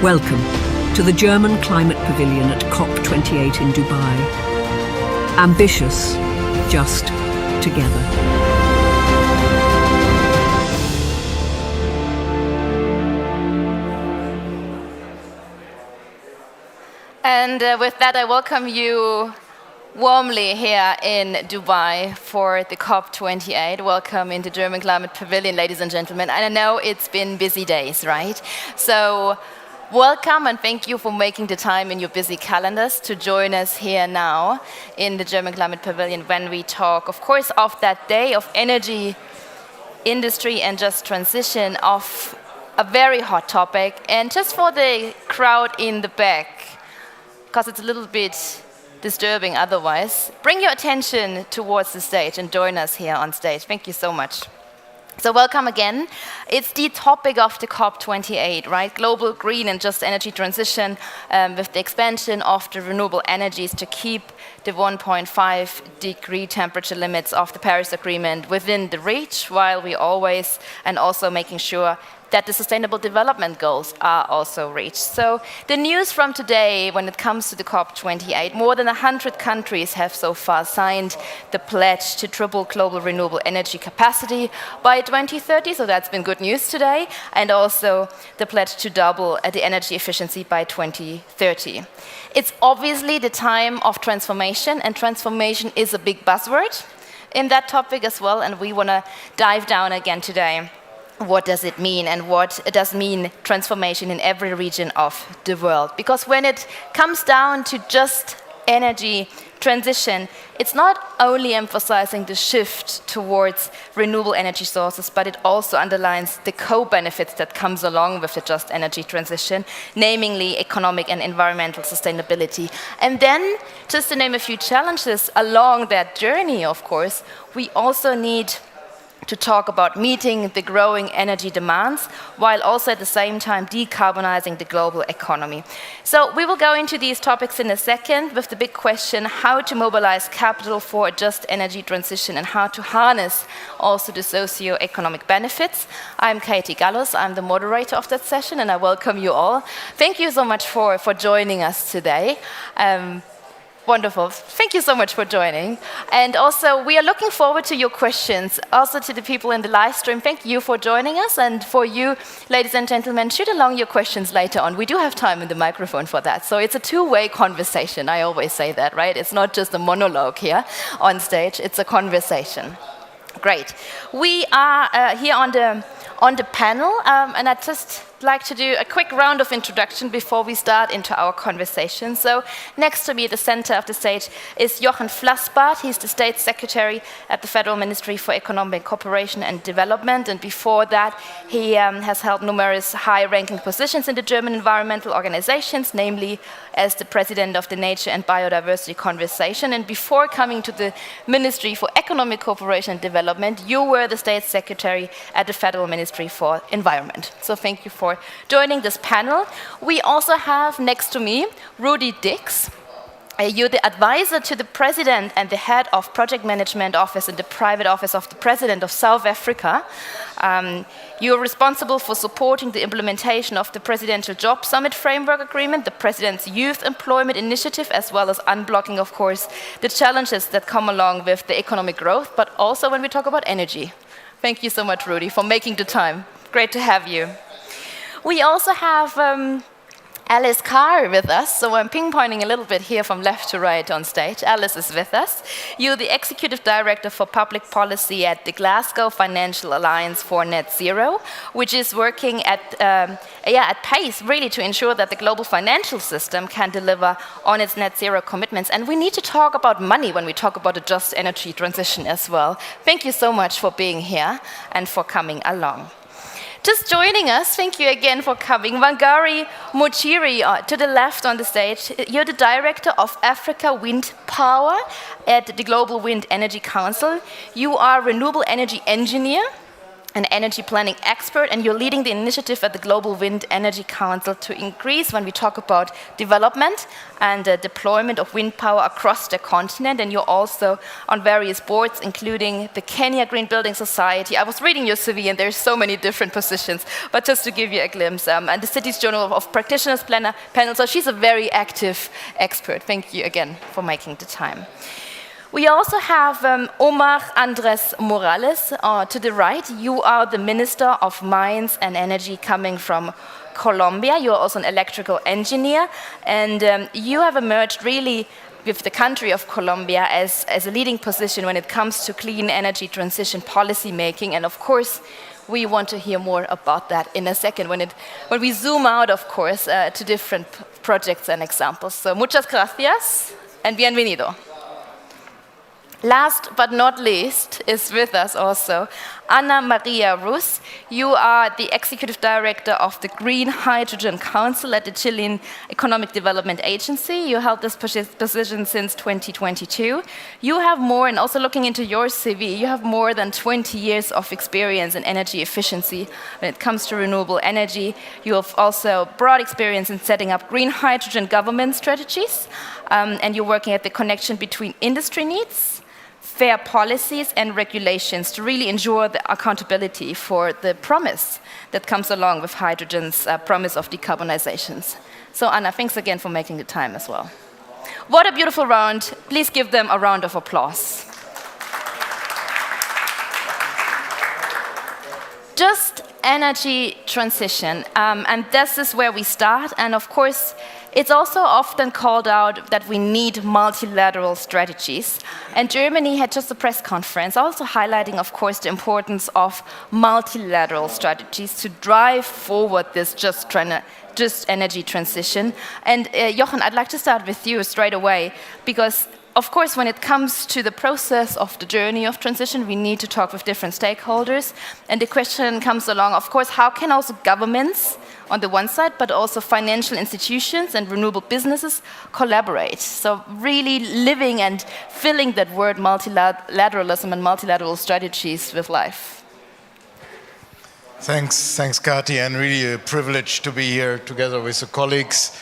Welcome to the German Climate Pavilion at COP28 in Dubai. Ambitious, just together. And with that, I welcome you warmly here in Dubai for the COP28. Welcome in the German Climate Pavilion, ladies and gentlemen. And I know it's been busy days, right? So welcome and thank you for making the time in your busy calendars to join us here now in the German Climate Pavilion when we talk, of course, of that day of energy, industry and just transition, of a very hot topic. And just for the crowd in the back, because it's a little bit disturbing otherwise, bring your attention towards the stage and join us here on stage. Thank you so much. So welcome again. It's the topic of the COP28, right? Global green and just energy transition with the expansion of the renewable energies to keep the 1.5 degree temperature limits of the Paris Agreement within the reach, while we always and also making sure that the Sustainable Development Goals are also reached. So the news from today when it comes to the COP28, more than 100 countries have so far signed the pledge to triple global renewable energy capacity by 2030, so that's been good news today, and also the pledge to double the energy efficiency by 2030. It's obviously the time of transformation, and transformation is a big buzzword in that topic as well, and we want to dive down again today. What does it mean, and what does mean transformation in every region of the world? Because when it comes down to just energy transition, it's not only emphasizing the shift towards renewable energy sources, but it also underlines the co-benefits that comes along with the just energy transition, namely economic and environmental sustainability. And then, just to name a few challenges along that journey, of course, we also need to talk about meeting the growing energy demands, while also at the same time decarbonizing the global economy. So we will go into these topics in a second with the big question, how to mobilize capital for a just energy transition and how to harness also the socio-economic benefits. I'm Katie Gallus, I'm the moderator of that session, and I welcome you all. Thank you so much for joining us today. Wonderful. Thank you so much for joining. And also, we are looking forward to your questions. Also to the people in the live stream, thank you for joining us. And for you, ladies and gentlemen, shoot along your questions later on. We do have time in the microphone for that. So it's a two-way conversation. I always say that, right? It's not just a monologue here on stage. It's a conversation. Great. We are here on the panel, and I'd just like to do a quick round of introduction before we start into our conversation. So next to me at the center of the stage is Jochen Flassbart. He's the State Secretary at the Federal Ministry for Economic Cooperation and Development, and before that he has held numerous high-ranking positions in the German environmental organizations, namely as the President of the Nature and Biodiversity Conversation. And before coming to the Ministry for Economic Cooperation and Development, you were the State Secretary at the Federal Ministry for Environment. So thank you for joining this panel. We also have next to me Rudy Dix. You're the advisor to the President and the head of Project Management Office in the private office of the President of South Africa. You're responsible for supporting the implementation of the Presidential Job Summit Framework Agreement, the President's Youth Employment Initiative, as well as unblocking, of course, the challenges that come along with the economic growth, but also when we talk about energy. Thank you so much, Rudy, for making the time. Great to have you. We also have Alice Carr with us, so I'm ping-ponging a little bit here from left to right on stage. Alice is with us. You're the Executive Director for Public Policy at the Glasgow Financial Alliance for Net Zero, which is working at pace, really, to ensure that the global financial system can deliver on its net zero commitments. And we need to talk about money when we talk about a just energy transition as well. Thank you so much for being here and for coming along. Just joining us, thank you again for coming, Wangari Mochiri to the left on the stage. You're the Director of Africa Wind Power at the Global Wind Energy Council. You are a renewable energy engineer an energy planning expert, and you're leading the initiative at the Global Wind Energy Council to increase, when we talk about development and deployment of wind power across the continent, and you're also on various boards, including the Kenya Green Building Society. I was reading your CV, and there's so many different positions, but just to give you a glimpse, and the City's Journal of Practitioners panel, so she's a very active expert. Thank you again for making the time. We also have Omar Andres Morales to the right. You are the Minister of Mines and Energy coming from Colombia. You are also an electrical engineer, and you have emerged really with the country of Colombia as a leading position when it comes to clean energy transition policy making. And of course, we want to hear more about that in a second when we zoom out, of course, to different projects and examples. So muchas gracias and bienvenido. Last but not least is with us also Ana Maria Rus. You are the Executive Director of the Green Hydrogen Council at the Chilean Economic Development Agency. You held this position since 2022. You have more, and also looking into your CV, you have more than 20 years of experience in energy efficiency when it comes to renewable energy. You have also broad experience in setting up green hydrogen government strategies, and you're working at the connection between industry needs, fair policies and regulations to really ensure the accountability for the promise that comes along with hydrogen's promise of decarbonizations. So Anna, thanks again for making the time as well. What a beautiful round. Please give them a round of applause. Just energy transition, and this is where we start, and of course it's also often called out that we need multilateral strategies. And Germany had just a press conference also highlighting, of course, the importance of multilateral strategies to drive forward this just energy transition. And Jochen, I'd like to start with you straight away, because of course, when it comes to the process of the journey of transition, we need to talk with different stakeholders. And the question comes along, of course, how can also governments on the one side, but also financial institutions and renewable businesses collaborate? So really living and filling that word multilateralism and multilateral strategies with life. Thanks, Kati, and really a privilege to be here together with the colleagues.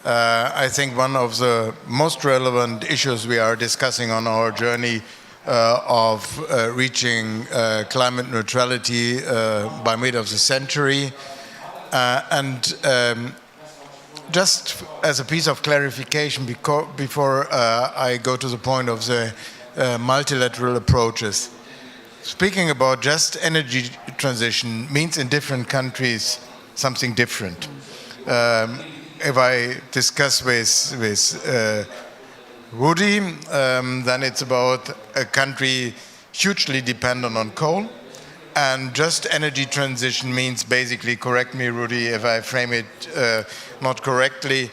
I think one of the most relevant issues we are discussing on our journey of reaching climate neutrality by mid of the century. Just as a piece of clarification before I go to the point of the multilateral approaches, speaking about just energy transition means in different countries something different. If I discuss with Rudy, then it's about a country hugely dependent on coal. And just energy transition means basically, correct me, Rudy, if I frame it not correctly,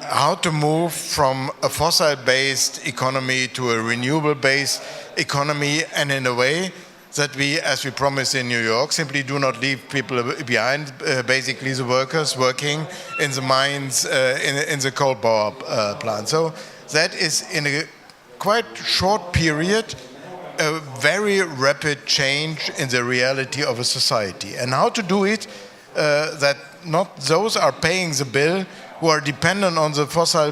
how to move from a fossil-based economy to a renewable-based economy, and in a way that we, as we promised in New York, simply do not leave people behind, basically the workers working in the mines, in the coal power plant. So that is, in a quite short period, a very rapid change in the reality of a society. And how to do it, that not those are paying the bill who are dependent on the fossil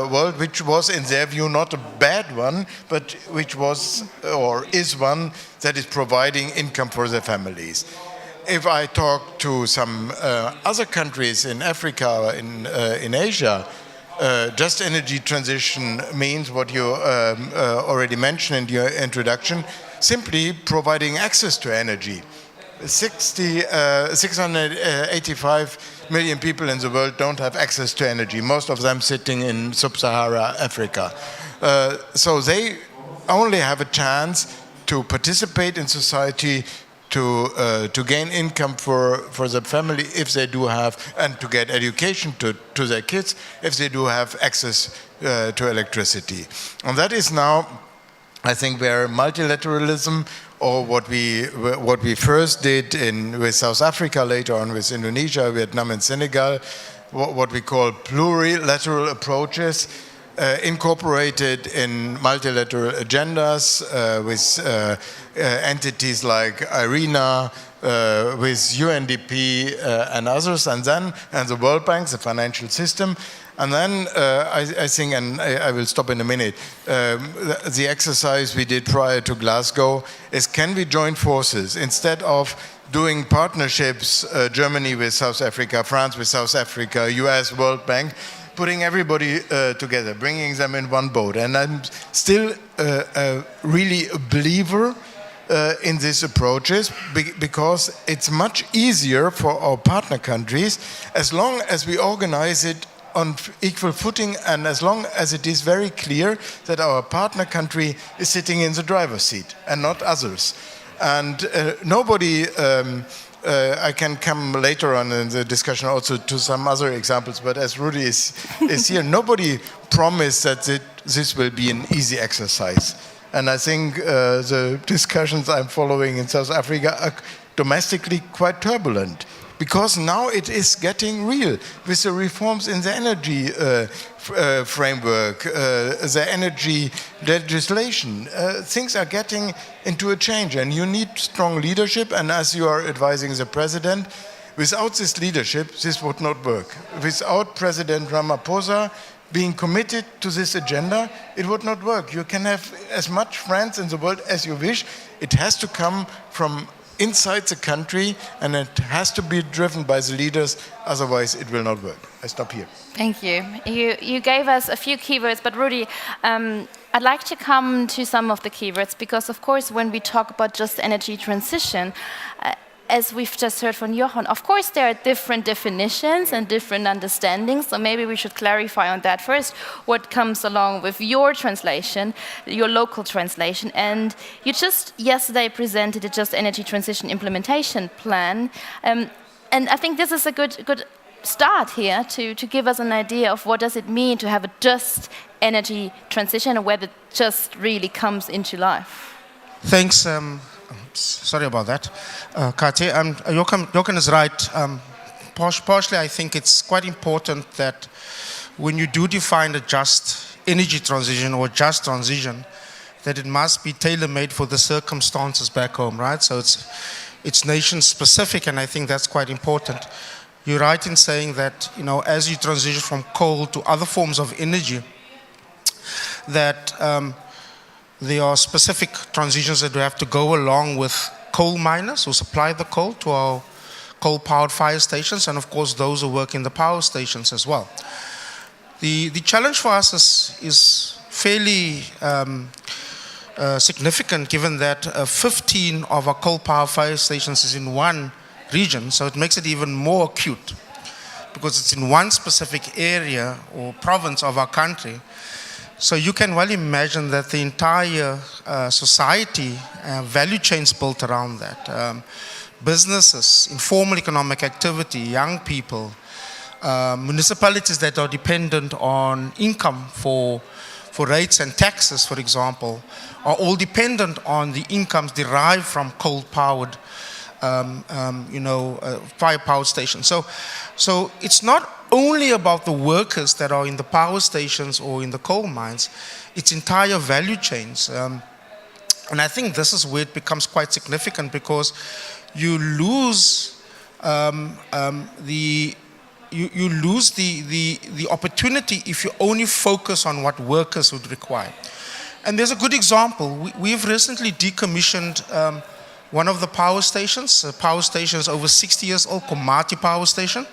world, which was, in their view, not a bad one, but which was or is one that is providing income for their families. If I talk to some other countries in Africa, in Asia, just energy transition means what you already mentioned in your introduction, simply providing access to energy. 685 million people in the world don't have access to energy, most of them sitting in sub-Sahara Africa. So they only have a chance to participate in society, to gain income for the family if they do have, and to get education to their kids if they do have access to electricity. And that is now, I think, where multilateralism, or what we first did with South Africa, later on with Indonesia, Vietnam and Senegal, what we call plurilateral approaches, incorporated in multilateral agendas with entities like IRENA, with UNDP and others, and the World Bank, the financial system. And then I think, and I will stop in a minute, the exercise we did prior to Glasgow is, can we join forces instead of doing partnerships, Germany with South Africa, France with South Africa, US, World Bank, putting everybody together, bringing them in one boat. And I'm still really a believer in these approaches, because it's much easier for our partner countries as long as we organize it on equal footing, and as long as it is very clear that our partner country is sitting in the driver's seat and not others. And nobody, I can come later on in the discussion also to some other examples, but as Rudy is here, nobody promised that this will be an easy exercise. And I think the discussions I'm following in South Africa are domestically quite turbulent, because now it is getting real with the reforms in the energy framework, the energy legislation. Things are getting into a change, and you need strong leadership. And as you are advising the president, without this leadership, this would not work. Without President Ramaphosa being committed to this agenda, it would not work. You can have as much friends in the world as you wish. It has to come from inside the country, and it has to be driven by the leaders, otherwise it will not work. I stop here. Thank you. You gave us a few keywords, but Rudy, I'd like to come to some of the keywords, because of course when we talk about just energy transition, as we've just heard from Jochen, of course there are different definitions and different understandings, so maybe we should clarify on that first, what comes along with your translation, your local translation. And you just yesterday presented a Just Energy Transition Implementation Plan, and I think this is a good start here to give us an idea of what does it mean to have a just energy transition, and where the just really comes into life. Thanks. Sorry about that, Kate. Jochen is right. Partially, I think it's quite important that when you do define a just energy transition or just transition, that it must be tailor-made for the circumstances back home, right? So it's nation-specific, and I think that's quite important. You're right in saying that, as you transition from coal to other forms of energy, that there are specific transitions that we have to go along with coal miners who supply the coal to our coal-powered fire stations, and of course those who work in the power stations as well. The challenge for us is fairly significant, given that 15 of our coal-powered fire stations is in one region, so it makes it even more acute, because it's in one specific area or province of our country. So you can well imagine that the entire society, value chains built around that, businesses, informal economic activity, young people, municipalities that are dependent on income for rates and taxes, for example, are all dependent on the incomes derived from coal-powered, fire-powered stations. So it's not only about the workers that are in the power stations or in the coal mines, it's entire value chains. And I think this is where it becomes quite significant, because you lose the opportunity if you only focus on what workers would require. And there's a good example. We've recently decommissioned one of the power stations. The power station is over 60 years old, Komati Power Station.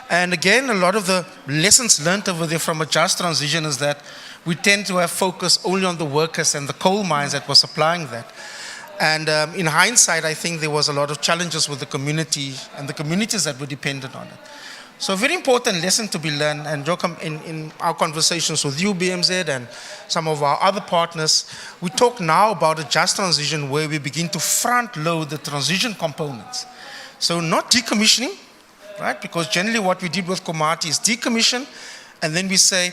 And again, a lot of the lessons learned over there from a just transition is that we tend to have focus only on the workers and the coal mines that were supplying that. And in hindsight, I think there was a lot of challenges with the community and the communities that were dependent on it. So a very important lesson to be learned, and Joachim, in our conversations with you, BMZ, and some of our other partners, we talk now about a just transition where we begin to front load the transition components. So not decommissioning, right? Because generally what we did with Komati is decommission, and then we say,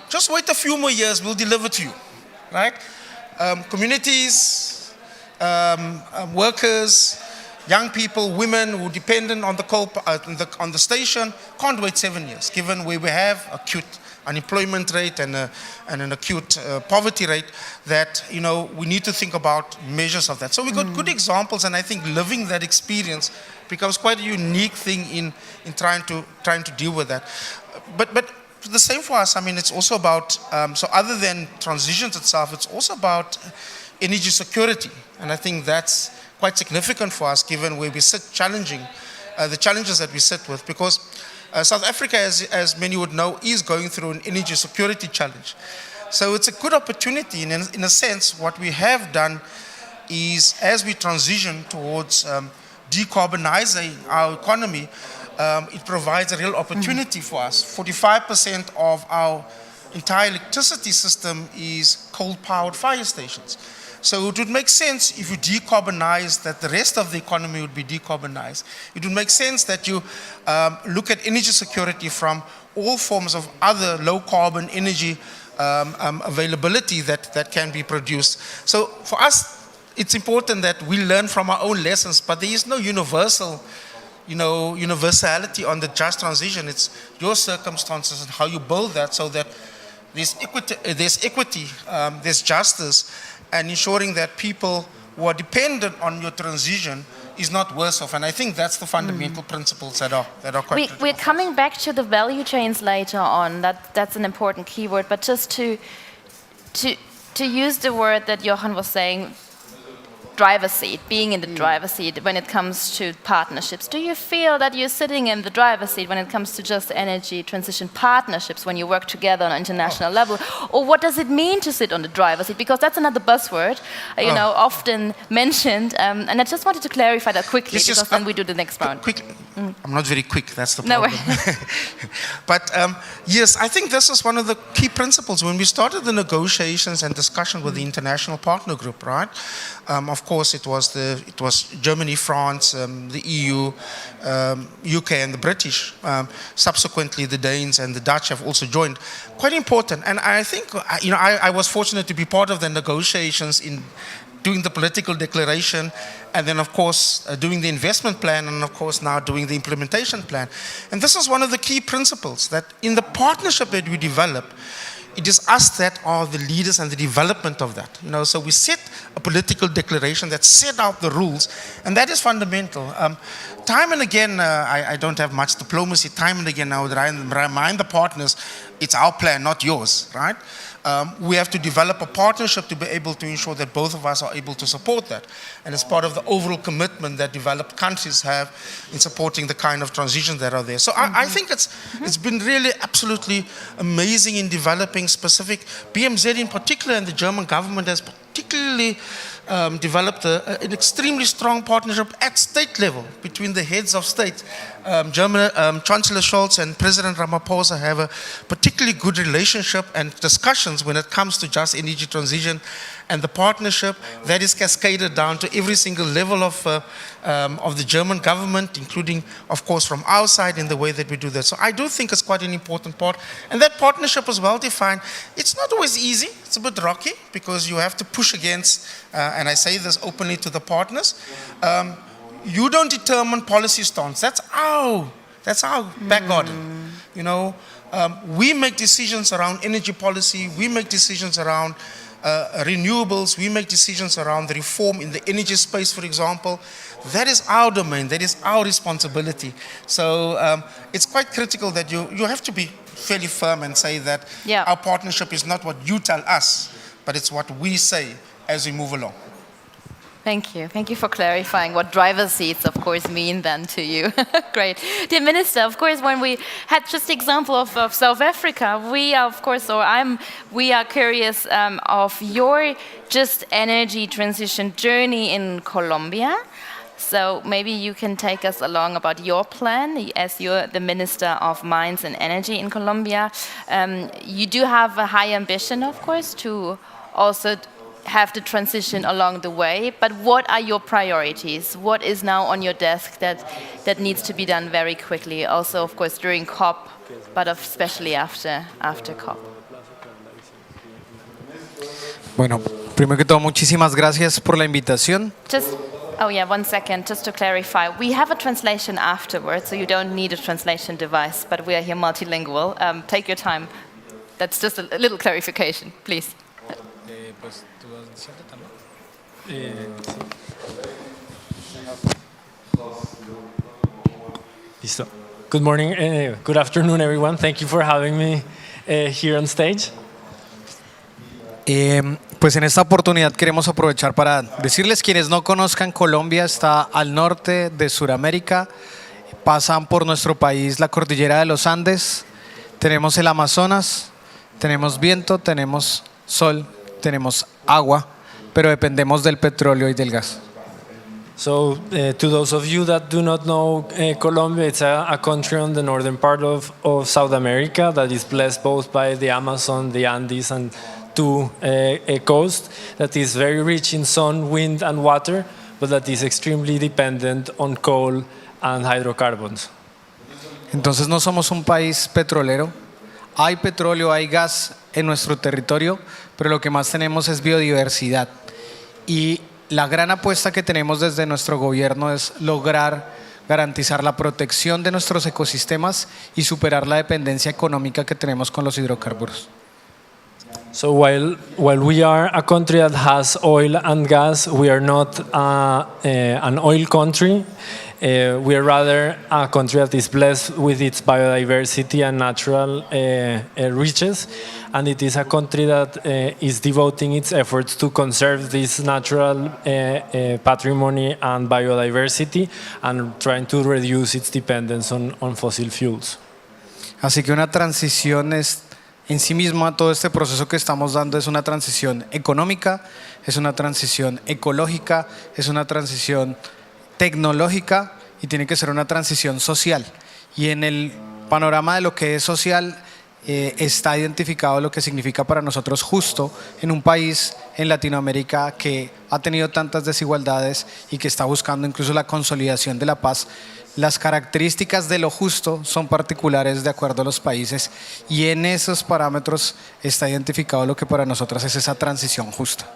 just wait a few more years, we'll deliver to you, right? Communities, workers, young people, women who are dependent on the on the station can't wait 7 years, given where we have acute unemployment rate and an acute poverty rate, that we need to think about measures of that. So we got good examples, and I think living that experience becomes quite a unique thing in trying to deal with that. But the same for us. I mean, it's also about so other than transitions itself, it's also about energy security, and I think that's quite significant for us, given where we sit challenging the challenges that we sit with, because South Africa, as many would know, is going through an energy security challenge. So it's a good opportunity. In a sense, what we have done is, as we transition towards decarbonizing our economy, it provides a real opportunity for us. 45% of our entire electricity system is coal-powered fire stations. So it would make sense if you decarbonize, that the rest of the economy would be decarbonized. It would make sense that you look at energy security from all forms of other low-carbon energy availability that can be produced. So for us, it's important that we learn from our own lessons, but there is no universality on the just transition. It's your circumstances and how you build that, so that there's equity, there's justice, and ensuring that people who are dependent on your transition is not worse off. And I think that's the fundamental principles that are quite critical. We're coming back to the value chains later on. That's an important keyword. But just to use the word that Johan was saying, driver's seat, being in the driver's seat when it comes to partnerships. Do you feel that you're sitting in the driver's seat when it comes to just energy transition partnerships, when you work together on an international level? Or what does it mean to sit on the driver's seat? Because that's another buzzword, often mentioned. And I just wanted to clarify that quickly, because then we do the next round. Quickly. I'm not very quick, that's the problem. No. But yes, I think this is one of the key principles. When we started the negotiations and discussion with the international partner group, right? Of course, it was Germany, France, the EU, UK, and the British. Subsequently, the Danes and the Dutch have also joined. Quite important. And I think, I was fortunate to be part of the negotiations in doing the political declaration, and then, of course, doing the investment plan, and, of course, now doing the implementation plan. And this is one of the key principles, that in the partnership that we develop, it is us that are the leaders and the development of that. So we set a political declaration that set out the rules, and that is fundamental. Time and again, I don't have much diplomacy. Time and again, I would remind the partners, it's our plan, not yours, right? We have to develop a partnership to be able to ensure that both of us are able to support that. And it's part of the overall commitment that developed countries have in supporting the kind of transitions that are there. So I think it's been really absolutely amazing in developing specific, BMZ in particular, and the German government has particularly developed an extremely strong partnership at state level between the heads of state. German Chancellor Scholz and President Ramaphosa have a particularly good relationship and discussions when it comes to just energy transition, and the partnership that is cascaded down to every single level of the German government, including, of course, from our side in the way that we do that. So I do think it's quite an important part, and that partnership is well defined. It's not always easy. It's a bit rocky, because you have to push against, and I say this openly to the partners, you don't determine policy stance. That's our back garden. We make decisions around energy policy. We make decisions around renewables. We make decisions around the reform in the energy space, for example. That is our domain. That is our responsibility. So it's quite critical that you have to be fairly firm and say that our partnership is not what you tell us, but it's what we say as we move along. Thank you. Thank you for clarifying what driver's seats, of course, mean then to you. Great. Dear Minister, of course, when we had just the example of South Africa, we are, of course, we are curious of your just energy transition journey in Colombia. So maybe you can take us along about your plan, as you're the Minister of Mines and Energy in Colombia. You do have a high ambition, of course, to also have the transition along the way, but what are your priorities? What is now on your desk that needs to be done very quickly? Also, of course, during COP, but especially after COP. Bueno, primero que todo, muchísimas gracias por la invitación. Just Oh yeah, 1 second, just to clarify. We have a translation afterwards, so you don't need a translation device, but we are here multilingual. Take your time. That's just a little clarification, please. Pues tú siéntate, ¿no? Listo. Good morning, good afternoon, everyone. Thank you for having me here on stage. Pues en esta oportunidad queremos aprovechar para decirles, quienes no conozcan, Colombia está al norte de Sudamérica, pasan por nuestro país la cordillera de los Andes, tenemos el Amazonas, tenemos viento, tenemos sol, tenemos agua, pero dependemos del petróleo y del gas. So, to those of you that do not know Colombia, it's a country on the northern part of South America that is blessed both by the Amazon, the Andes, and two coast that is very rich in sun, wind, and water, but that is extremely dependent on coal and hydrocarbons. Entonces no somos un país petrolero. Hay petróleo, hay gas en nuestro territorio, pero lo que más tenemos es biodiversidad. Y la gran apuesta que tenemos desde nuestro gobierno es lograr garantizar la protección de nuestros ecosistemas y superar la dependencia económica que tenemos con los hidrocarburos. So while we are a country that has oil and gas, we are not an oil country. We are rather a country that is blessed with its biodiversity and natural riches, and it is a country that is devoting its efforts to conserve this natural patrimony and biodiversity and trying to reduce its dependence on fossil fuels. Así que una transición es en sí misma, todo este proceso que estamos dando es una transición económica, es una transición ecológica, es una transición tecnológica y tiene que ser una transición social. Y en el panorama de lo que es social está identificado lo que significa para nosotros justo en un país en Latinoamérica que ha tenido tantas desigualdades y que está buscando incluso la consolidación de la paz. Las características de lo justo son particulares de acuerdo a los países y en esos parámetros está identificado lo que para nosotros es esa transición justa.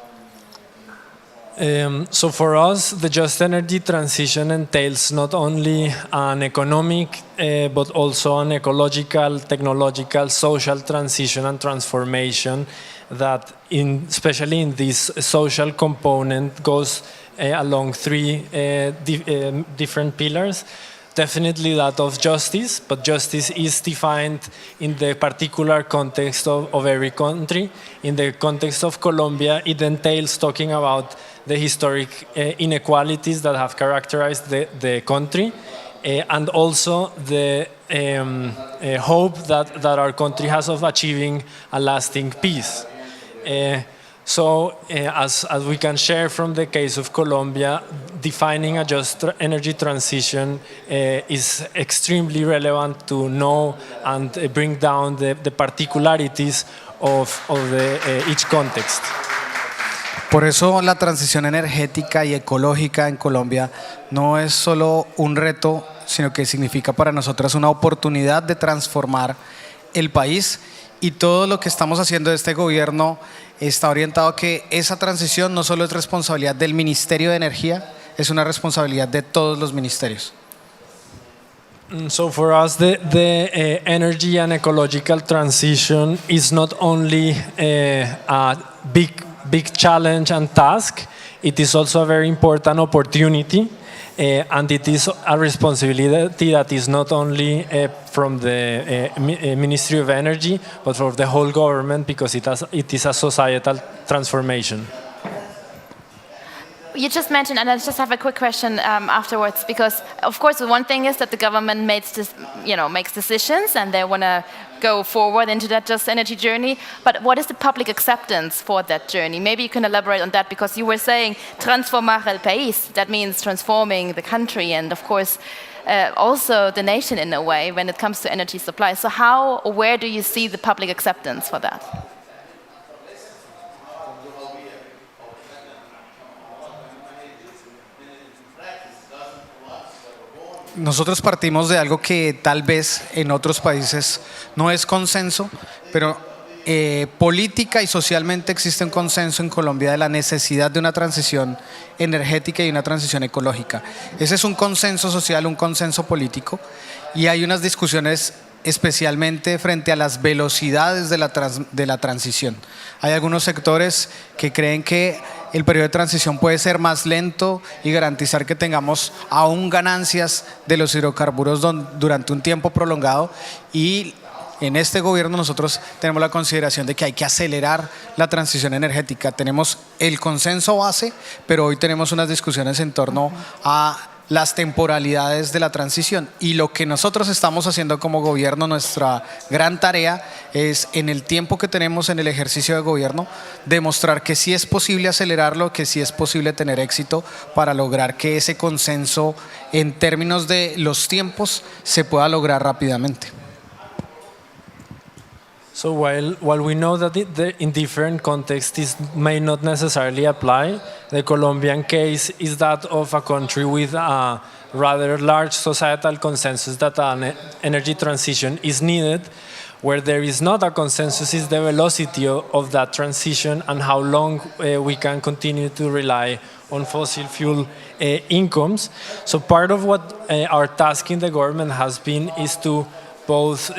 So for us, the just energy transition entails not only an economic, but also an ecological, technological, social transition and transformation that, especially in this social component, goes along three different pillars. Definitely that of justice, but justice is defined in the particular context of every country. In the context of Colombia, it entails talking about the historic inequalities that have characterized the country, and also the hope that our country has of achieving a lasting peace. So, as we can share from the case of Colombia, defining a just energy transition is extremely relevant to know and bring down the particularities of each context. Por eso la transición energética y ecológica en Colombia no es solo un reto, sino que significa para nosotros una oportunidad de transformar el país, y todo lo que estamos haciendo de este gobierno está orientado a que esa transición no solo es responsabilidad del Ministerio de Energía, es una responsabilidad de todos los ministerios. So for us, the energy and ecological transition is not only a big challenge and task, it is also a very important opportunity, and it is a responsibility that is not only from the Ministry of Energy, but for the whole government, because it is a societal transformation. You just mentioned, and I just have a quick question afterwards, because of course the one thing is that the government makes decisions and they want to go forward into that just energy journey. But what is the public acceptance for that journey? Maybe you can elaborate on that, because you were saying transformar el país. That means transforming the country and of course also the nation in a way when it comes to energy supply. So how or where do you see the public acceptance for that? Nosotros partimos de algo que tal vez en otros países no es consenso, pero política y socialmente existe un consenso en Colombia de la necesidad de una transición energética y una transición ecológica. Ese es un consenso social, un consenso político, y hay unas discusiones especialmente frente a las velocidades de la transición. Hay algunos sectores que creen que el periodo de transición puede ser más lento y garantizar que tengamos aún ganancias de los hidrocarburos durante un tiempo prolongado, y en este gobierno nosotros tenemos la consideración de que hay que acelerar la transición energética. Tenemos el consenso base, pero hoy tenemos unas discusiones en torno a las temporalidades de la transición, y lo que nosotros estamos haciendo como gobierno, nuestra gran tarea es, en el tiempo que tenemos en el ejercicio de gobierno, demostrar que sí es posible acelerarlo, que sí es posible tener éxito para lograr que ese consenso en términos de los tiempos se pueda lograr rápidamente. So while we know that in different contexts this may not necessarily apply, the Colombian case is that of a country with a rather large societal consensus that an energy transition is needed. Where there is not a consensus is the velocity of that transition and how long we can continue to rely on fossil fuel incomes. So part of what our task in the government has been is to both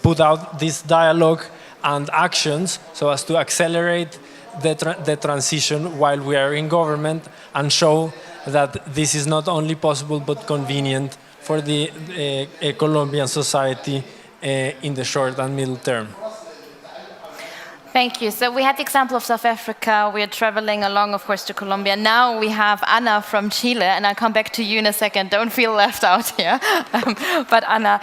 put out this dialogue and actions so as to accelerate the transition while we are in government, and show that this is not only possible but convenient for the Colombian society in the short and middle term. Thank you. So we had the example of South Africa. We are traveling along, of course, to Colombia. Now we have Anna from Chile, and I'll come back to you in a second. Don't feel left out here. But Anna,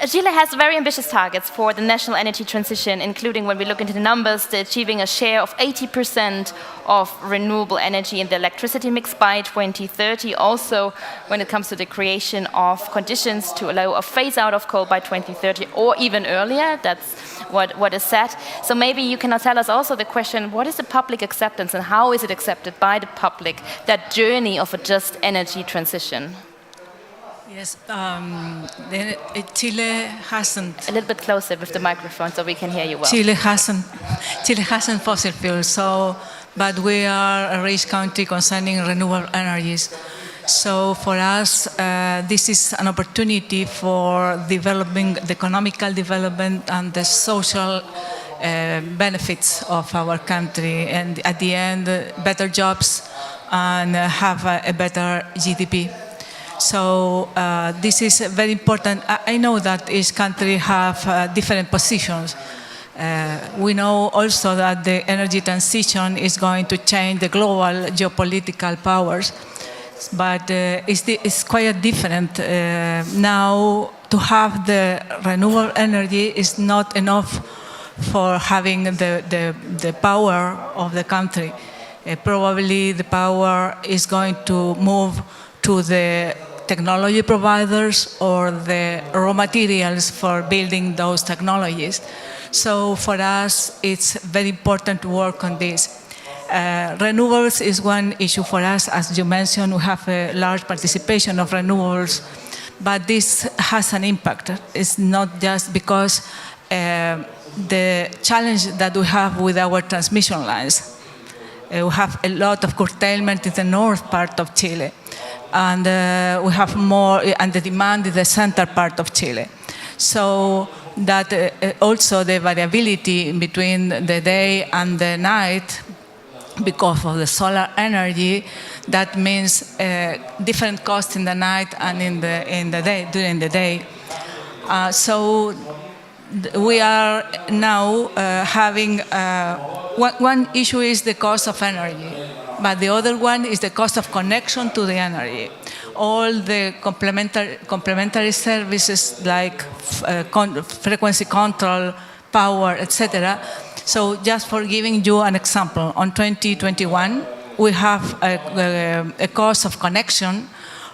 Chile has very ambitious targets for the national energy transition, including, when we look into the numbers, the achieving a share of 80% of renewable energy in the electricity mix by 2030. Also, when it comes to the creation of conditions to allow a phase out of coal by 2030, or even earlier. That's what is said. So maybe you can tell us also the question, what is the public acceptance and how is it accepted by the public, that journey of a just energy transition? Yes, Chile hasn't. A little bit closer with the microphone so we can hear you well. Chile hasn't fossil fuels, but we are a rich country concerning renewable energies. So for us, this is an opportunity for developing the economical development and the social benefits of our country, and at the end, better jobs and have a better GDP. So this is very important. I know that each country have different positions. We know also that the energy transition is going to change the global geopolitical powers. But it's quite different. Now, to have the renewable energy is not enough for having the power of the country. Probably the power is going to move to the technology providers or the raw materials for building those technologies. So for us, it's very important to work on this. Renewables is one issue for us. As you mentioned, we have a large participation of renewables, but this has an impact. It's not just because the challenge that we have with our transmission lines. We have a lot of curtailment in the north part of Chile, and we have more, and the demand in the center part of Chile. So that also the variability between the day and the night, because of the solar energy, that means different costs in the night and in the day, during the day. So we are now having one issue is the cost of energy, but the other one is the cost of connection to the energy. All the complementary services like frequency control, power, etc. So just for giving you an example, on 2021, we have a cost of connection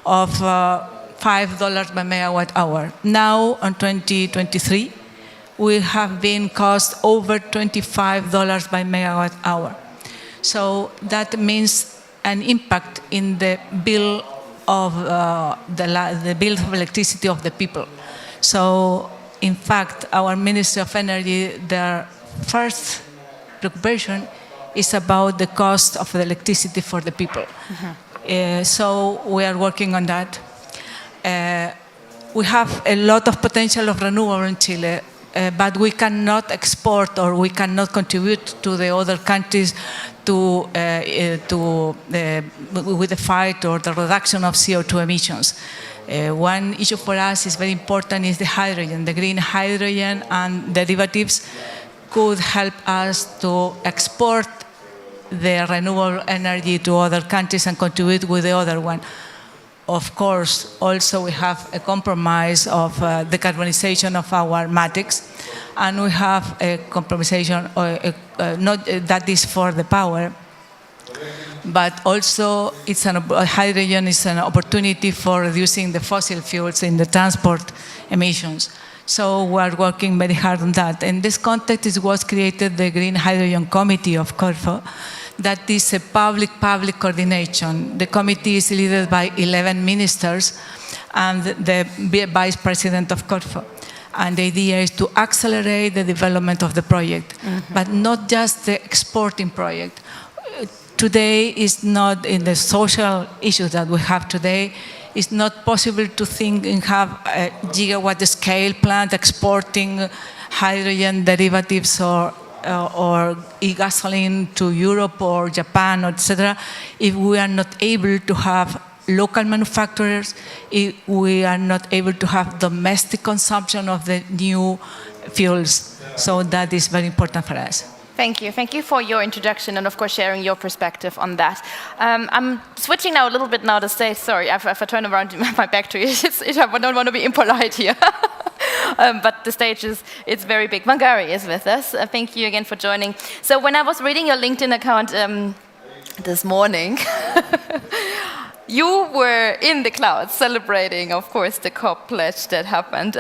of $5 per megawatt hour. Now, on 2023, we have been cost over $25 by megawatt hour. So that means an impact in the bill of the bill of electricity of the people. So in fact, our Ministry of Energy, their first preoccupation is about the cost of the electricity for the people. So we are working on that. We have a lot of potential of renewable in Chile, but we cannot export or we cannot contribute to the other countries with the fight or the reduction of CO2 emissions. One issue for us is very important is the hydrogen. The green hydrogen and derivatives could help us to export the renewable energy to other countries and contribute with the other one. Of course, also we have a compromise of the decarbonization of our matrix, and we have a compromisation, not that is for the power, but also hydrogen is an opportunity for reducing the fossil fuels in the transport emissions. So we are working very hard on that. In this context, it was created the Green Hydrogen Committee of Corfo. That is a public-public coordination. The committee is led by 11 ministers and the vice president of Corfo. And the idea is to accelerate the development of the project, but not just the exporting project. Today is not in the social issues that we have today. It's not possible to think and have a gigawatt scale plant exporting hydrogen derivatives or e-gasoline to Europe or Japan, etc., if we are not able to have local manufacturers, if we are not able to have domestic consumption of the new fuels. So that is very important for us. Thank you. Thank you for your introduction and, of course, sharing your perspective on that. I'm switching now a little bit now to say, sorry, if I turn around my back to you, I don't want to be impolite here. But the stage it's very big. Wangari is with us. Thank you again for joining. So when I was reading your LinkedIn account this morning, you were in the clouds celebrating, of course, the COP pledge that happened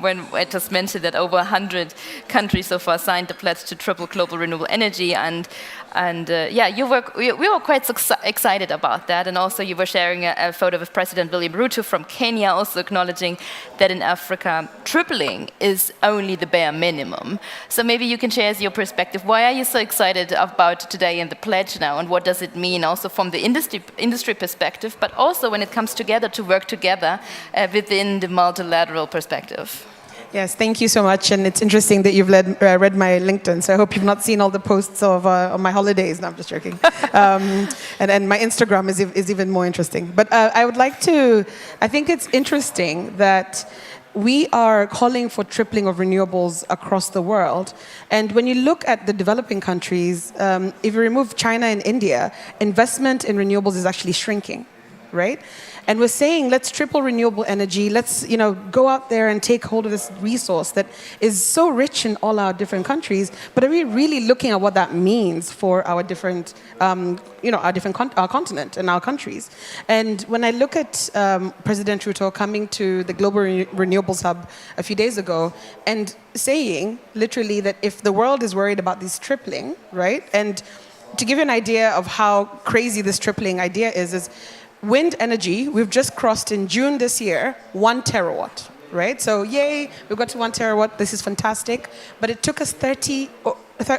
when I just mentioned that over 100 countries so far signed the pledge to triple global renewable energy. We were quite excited about that. And also you were sharing a photo with President William Ruto from Kenya, also acknowledging that in Africa, tripling is only the bare minimum. So maybe you can share your perspective. Why are you so excited about today and the pledge now? And what does it mean also from the industry perspective, but also when it comes together to work together within the multilateral perspective? Yes, thank you so much. And it's interesting that you've read my LinkedIn, so I hope you've not seen all the posts of my holidays. No, I'm just joking. And my Instagram is even more interesting. But I think it's interesting that we are calling for tripling of renewables across the world. And when you look at the developing countries, if you remove China and India, investment in renewables is actually shrinking, right? And we're saying, let's triple renewable energy. Let's, go out there and take hold of this resource that is so rich in all our different countries. But are we really looking at what that means for our different, our continent and our countries? And when I look at President Ruto coming to the Global Renewables Hub a few days ago and saying, literally, that if the world is worried about this tripling, right? And to give you an idea of how crazy this tripling idea is wind energy, we've just crossed in June this year, 1 terawatt, right? So yay, we got to 1 terawatt, this is fantastic. But it took us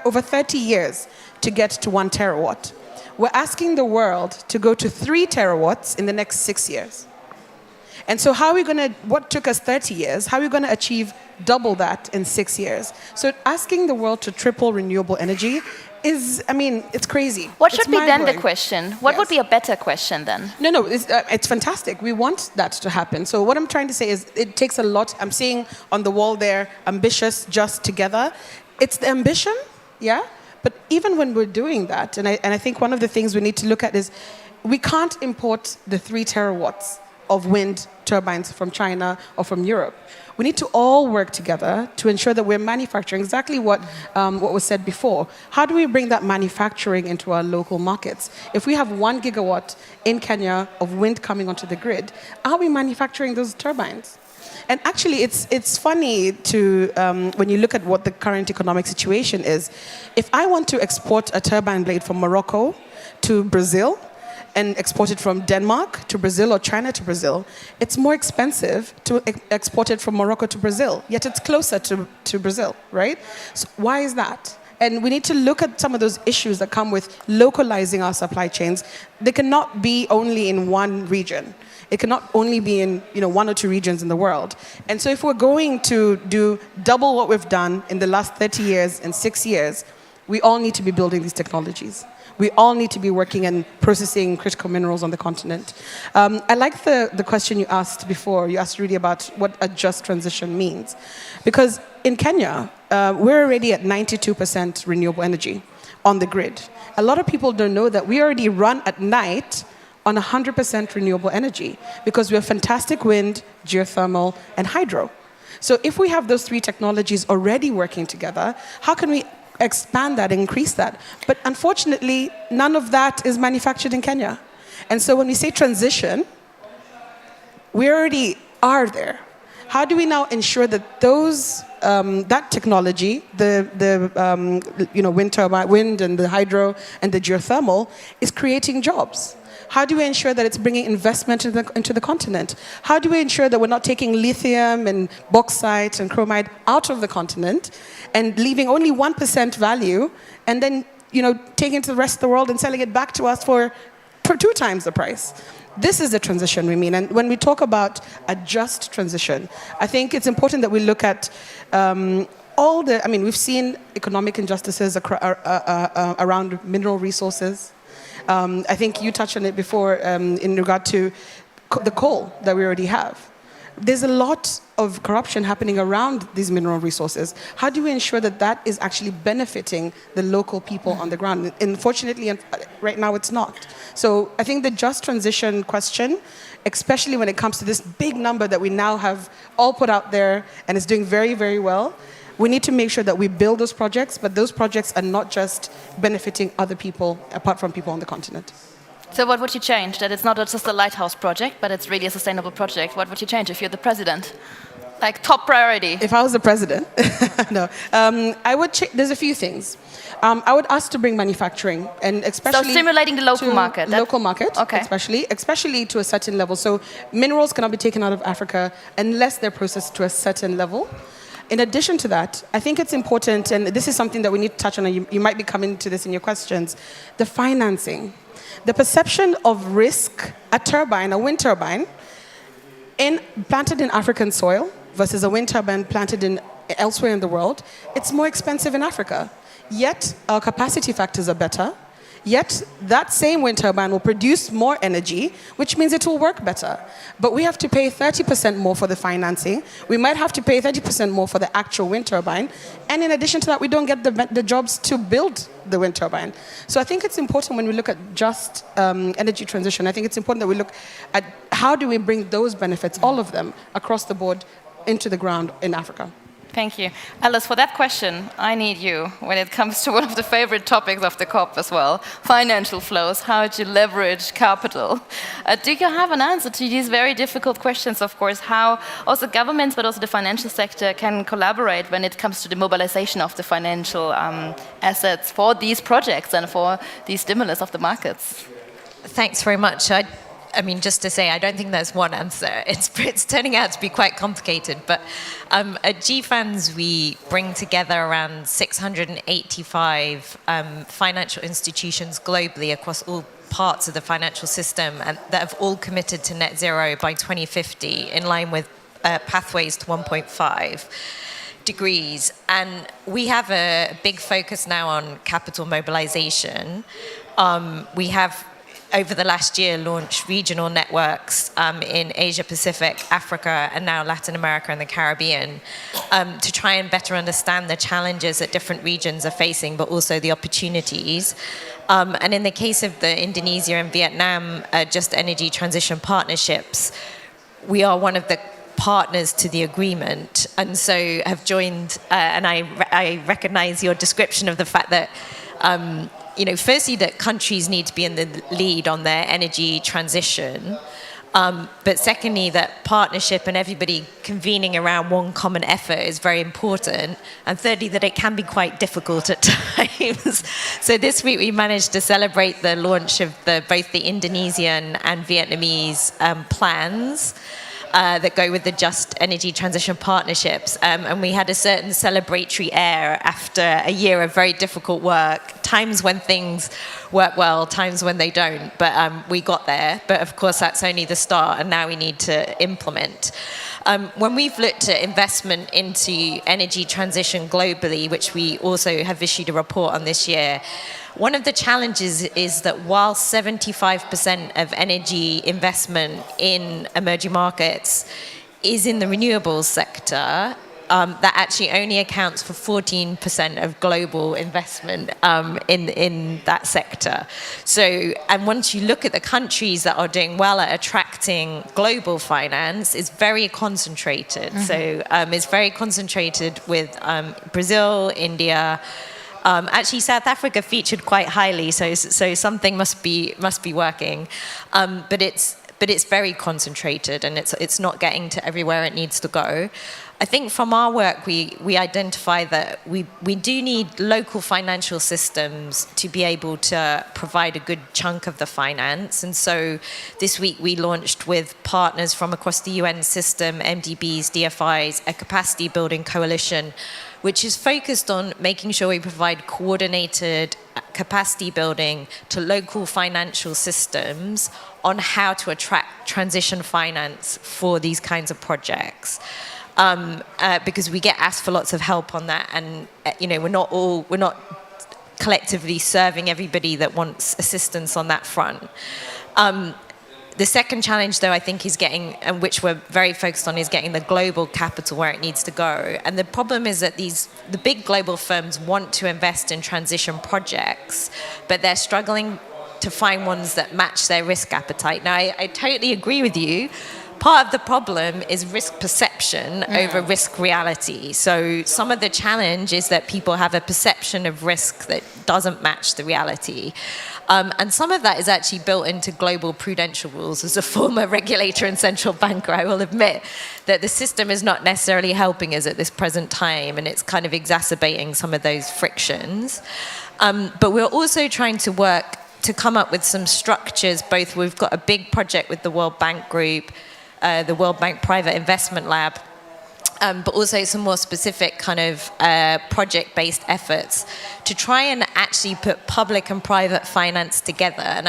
over 30 years to get to 1 terawatt. We're asking the world to go to 3 terawatts in the next 6 years. And so what took us 30 years, how are we going to achieve double that in 6 years? So asking the world to triple renewable energy it's crazy. What should be then the question? What would be a better question then? No, it's fantastic. We want that to happen. So what I'm trying to say is it takes a lot. I'm seeing on the wall there, ambitious, just, together. It's the ambition, yeah? But even when we're doing that, and I think one of the things we need to look at is we can't import the 3 terawatts of wind turbines from China or from Europe. We need to all work together to ensure that we're manufacturing exactly what was said before. How do we bring that manufacturing into our local markets? If we have 1 gigawatt in Kenya of wind coming onto the grid, are we manufacturing those turbines? And actually, it's funny when you look at what the current economic situation is. If I want to export a turbine blade from Morocco to Brazil, and export it from Denmark to Brazil or China to Brazil, it's more expensive to export it from Morocco to Brazil, yet it's closer to Brazil, right? So why is that? And we need to look at some of those issues that come with localizing our supply chains. They cannot be only in one region. It cannot only be in one or two regions in the world. And so if we're going to do double what we've done in the last 30 years and 6 years, we all need to be building these technologies. We all need to be working and processing critical minerals on the continent. I like the question you asked before. You asked really about what a just transition means. Because in Kenya, we're already at 92% renewable energy on the grid. A lot of people don't know that we already run at night on 100% renewable energy because we have fantastic wind, geothermal, and hydro. So if we have those three technologies already working together, how can we expand that, increase that? But unfortunately, none of that is manufactured in Kenya. And so when we say transition, we already are there. How do we now ensure that those that technology, the wind turbine, wind and the hydro and the geothermal, is creating jobs? How do we ensure that it's bringing investment into the continent? How do we ensure that we're not taking lithium and bauxite and chromite out of the continent and leaving only 1% value and then taking it to the rest of the world and selling it back to us for 2 times the price? This is the transition we mean. And when we talk about a just transition, I think it's important that we look at we've seen economic injustices around mineral resources. I think you touched on it before in regard to the coal that we already have. There's a lot of corruption happening around these mineral resources. How do we ensure that that is actually benefiting the local people on the ground? Unfortunately, right now it's not. So I think the just transition question, especially when it comes to this big number that we now have all put out there and is doing very, very well, we need to make sure that we build those projects, but those projects are not just benefiting other people apart from people on the continent. So what would you change? That it's not just a lighthouse project, but it's really a sustainable project. What would you change if you're the president? Like top priority. If I was the president, no. I would there's a few things. I would ask to bring manufacturing, and especially... So stimulating the local market. Local market, okay. especially to a certain level. So minerals cannot be taken out of Africa unless they're processed to a certain level. In addition to that, I think it's important, and this is something that we need to touch on, and you might be coming to this in your questions, the financing. The perception of risk, a wind turbine, planted in African soil versus a wind turbine planted elsewhere in the world, it's more expensive in Africa. Yet, our capacity factors are better. Yet, that same wind turbine will produce more energy, which means it will work better. But we have to pay 30% more for the financing. We might have to pay 30% more for the actual wind turbine. And in addition to that, we don't get the jobs to build the wind turbine. So I think it's important when we look at just energy transition, I think it's important that we look at how do we bring those benefits, all of them, across the board into the ground in Africa. Thank you. Alice, for that question, I need you when it comes to one of the favorite topics of the COP as well, financial flows, how to leverage capital. Do you have an answer to these very difficult questions, of course, how also governments but also the financial sector can collaborate when it comes to the mobilization of the financial assets for these projects and for the stimulus of the markets? Thanks very much. I mean, just to say, I don't think there's one answer. It's turning out to be quite complicated. But at GFANZ, we bring together around 685 financial institutions globally across all parts of the financial system and that have all committed to net zero by 2050 in line with pathways to 1.5 degrees. And we have a big focus now on capital mobilization. We have over the last year launched regional networks in Asia Pacific, Africa, and now Latin America and the Caribbean to try and better understand the challenges that different regions are facing, but also the opportunities. And in the case of the Indonesia and Vietnam Just Energy Transition Partnerships, we are one of the partners to the agreement, and so have joined, and I recognize your description of the fact that firstly, that countries need to be in the lead on their energy transition, But secondly, that partnership and everybody convening around one common effort is very important. And thirdly, that it can be quite difficult at times. So this week we managed to celebrate the launch of both the Indonesian and Vietnamese plans that go with the Just Energy Transition Partnerships. And we had a certain celebratory air after a year of very difficult work, times when things work well, times when they don't. But we got there. But of course, that's only the start, and now we need to implement. When we've looked at investment into energy transition globally, which we also have issued a report on this year, one of the challenges is that while 75% of energy investment in emerging markets is in the renewables sector, that actually only accounts for 14% of global investment in that sector. So, and once you look at the countries that are doing well at attracting global finance, it's very concentrated. Mm-hmm. So it's very concentrated with Brazil, India. Actually, South Africa featured quite highly, so something must be working. But it's very concentrated, and it's not getting to everywhere it needs to go. I think from our work, we identify that we do need local financial systems to be able to provide a good chunk of the finance. And so this week we launched with partners from across the UN system, MDBs, DFIs, a capacity building coalition, which is focused on making sure we provide coordinated capacity building to local financial systems on how to attract transition finance for these kinds of projects. Because we get asked for lots of help on that, and we're not collectively serving everybody that wants assistance on that front. The second challenge, though, I think is getting, and which we're very focused on, is getting the global capital where it needs to go. And the problem is that the big global firms want to invest in transition projects, but they're struggling to find ones that match their risk appetite. Now, I totally agree with you. Part of the problem is risk perception over risk reality. So some of the challenge is that people have a perception of risk that doesn't match the reality. And some of that is actually built into global prudential rules. As a former regulator and central banker, I will admit that the system is not necessarily helping us at this present time, and it's kind of exacerbating some of those frictions. But we're also trying to work to come up with some structures. Both, we've got a big project with the World Bank Group, the World Bank Private Investment Lab, but also some more specific kind of project-based efforts to try and actually put public and private finance together. And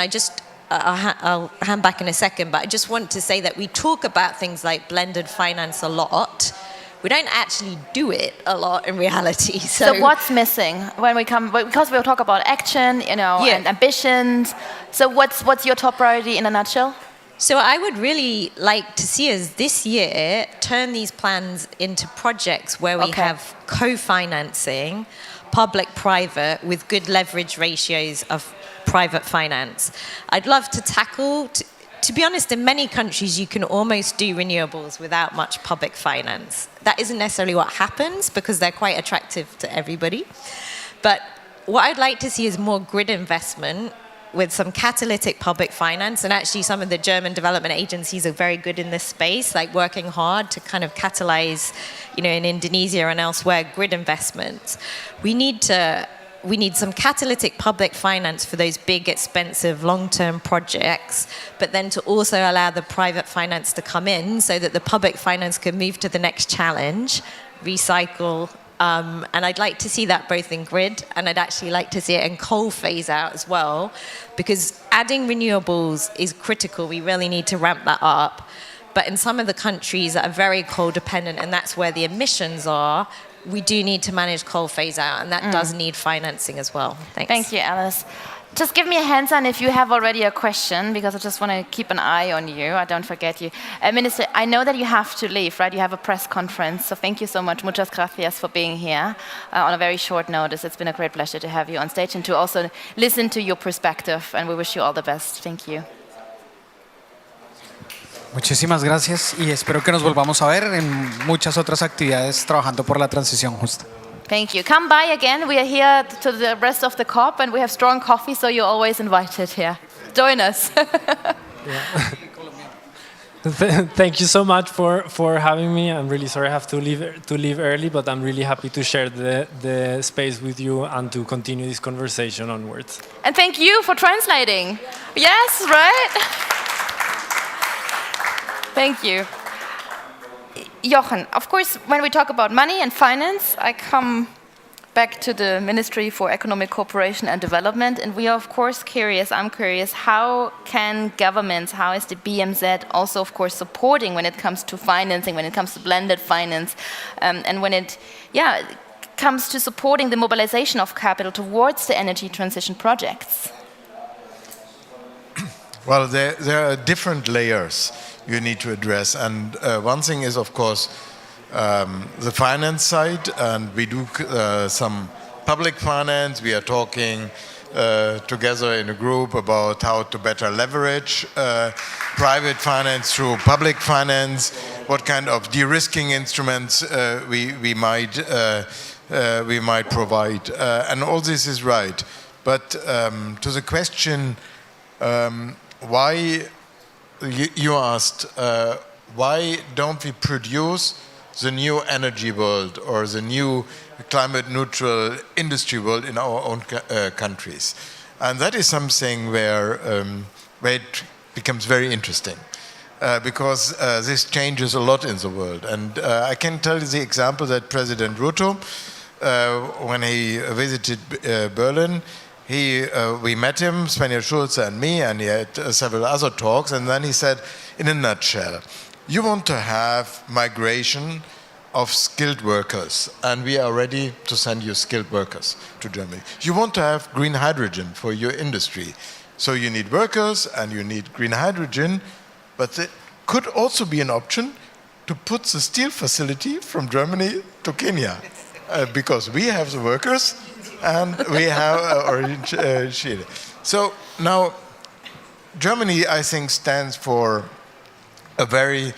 I'll hand back in a second, but I just want to say that we talk about things like blended finance a lot. We don't actually do it a lot in reality. So what's missing when we come? Because we'll talk about action, and ambitions. So what's your top priority in a nutshell? So I would really like to see us this year turn these plans into projects where we have co-financing, public-private, with good leverage ratios of private finance. I'd love to tackle, to be honest, in many countries you can almost do renewables without much public finance. That isn't necessarily what happens because they're quite attractive to everybody. But what I'd like to see is more grid investment with some catalytic public finance, and actually some of the German development agencies are very good in this space, like working hard to kind of catalyze, in Indonesia and elsewhere, grid investments. We need some catalytic public finance for those big, expensive, long-term projects, but then to also allow the private finance to come in so that the public finance can move to the next challenge, recycle. And I'd like to see that both in grid, and I'd actually like to see it in coal phase out as well, because adding renewables is critical. We really need to ramp that up. But in some of the countries that are very coal dependent, and that's where the emissions are, we do need to manage coal phase out, and that does need financing as well. Thanks. Thank you, Alice. Just give me a hands on if you have already a question, because I just want to keep an eye on you. I don't forget you. Minister, I know that you have to leave, right? You have a press conference, so thank you so much. Muchas gracias for being here on a very short notice. It's been a great pleasure to have you on stage and to also listen to your perspective, and we wish you all the best. Thank you. Muchísimas gracias y espero que nos volvamos a ver en muchas otras actividades trabajando por la transición justa. Thank you. Come by again. We are here to the rest of the COP, and we have strong coffee, so you're always invited here. Join us. Thank you so much for having me. I'm really sorry I have to leave early, but I'm really happy to share the space with you and to continue this conversation onwards. And thank you for translating. Yes, right? Thank you. Jochen, of course, when we talk about money and finance, I come back to the Ministry for Economic Cooperation and Development, and we are of course curious, I'm curious, how can governments, how is the BMZ also of course supporting when it comes to financing, when it comes to blended finance, and when it comes to supporting the mobilization of capital towards the energy transition projects? Well, there are different layers you need to address, and one thing is of course the finance side, and we do some public finance. We are talking together in a group about how to better leverage private finance through public finance, what kind of de-risking instruments we might provide, and all this is right. But to the question, why you asked, why don't we produce the new energy world or the new climate neutral industry world in our own countries? And that is something where it becomes very interesting because this changes a lot in the world. And I can tell you the example that President Ruto, when he visited Berlin, we met him, Svenja Schulze and me, and he had several other talks, and then he said, in a nutshell, you want to have migration of skilled workers, and we are ready to send you skilled workers to Germany. You want to have green hydrogen for your industry, so you need workers and you need green hydrogen, but it could also be an option to put the steel facility from Germany to Kenya, because we have the workers and we have Chile. So now, Germany, I think, stands for a very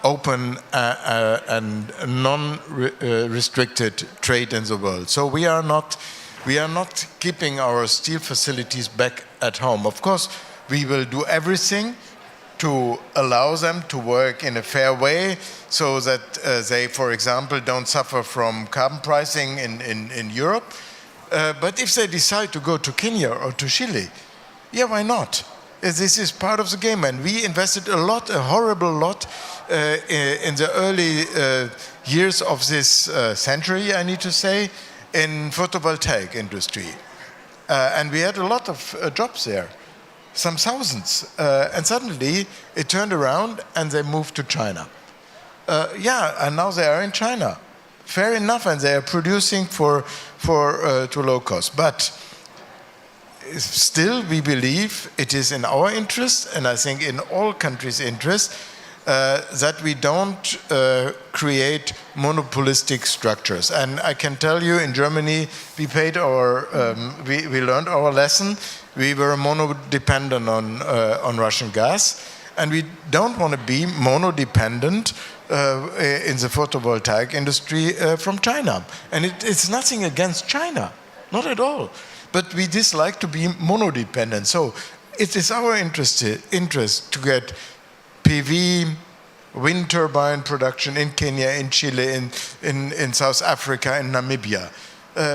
open and non-restricted trade in the world. So we are not keeping our steel facilities back at home. Of course, we will do everything to allow them to work in a fair way, so that they, for example, don't suffer from carbon pricing in Europe. But if they decide to go to Kenya or to Chile, yeah, why not? This is part of the game, and we invested a horrible lot in the early years of this century, I need to say, in photovoltaic industry. And we had a lot of jobs there, some thousands. And suddenly it turned around and they moved to China. And now they are in China. Fair enough, and they are producing to low cost. But still, we believe it is in our interest, and I think in all countries' interest, that we don't create monopolistic structures. And I can tell you, in Germany, we learned our lesson. We were mono-dependent on Russian gas, and we don't want to be mono-dependent in the photovoltaic industry from China. And it's nothing against China, not at all. But we dislike to be monodependent. So it is our interest to get PV, wind turbine production in Kenya, in Chile, in South Africa, in Namibia.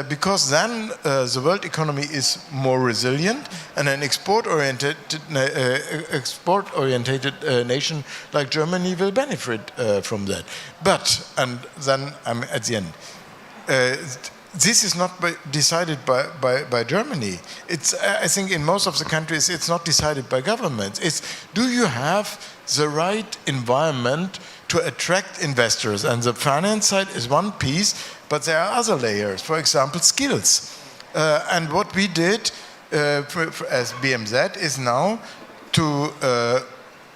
Because then the world economy is more resilient, and an export-oriented nation like Germany will benefit from that. But, and then I'm at the end, this is not decided by Germany. It's, I think in most of the countries, it's not decided by governments. It's, do you have the right environment to attract investors? And the finance side is one piece, but there are other layers. For example, skills. And what we did as BMZ is now to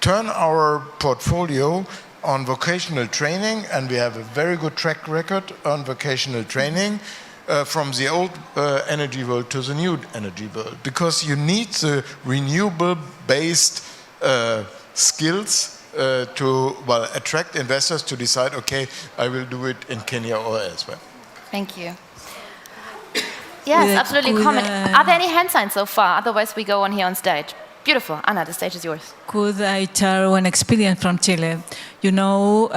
turn our portfolio on vocational training, and we have a very good track record on vocational training. From the old energy world to the new energy world, because you need the renewable-based skills to attract investors to decide, okay, I will do it in Kenya or elsewhere. Thank you. Yes, absolutely. Comment. Are there any hand signs so far? Otherwise, we go on here on stage. Beautiful. Anna, the stage is yours. Could I share one experience from Chile? You know,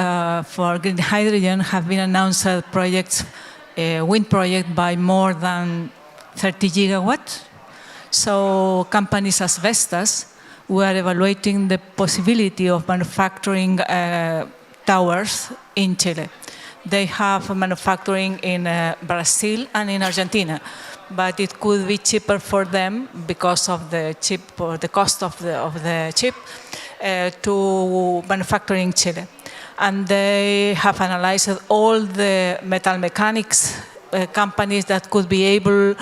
for green hydrogen have been announced projects, a wind project by more than 30 gigawatts. So companies as Vestas were evaluating the possibility of manufacturing towers in Chile. They have manufacturing in Brazil and in Argentina, but it could be cheaper for them because of the chip or the cost of the chip to manufacture in Chile. And they have analyzed all the metal mechanics companies that could be able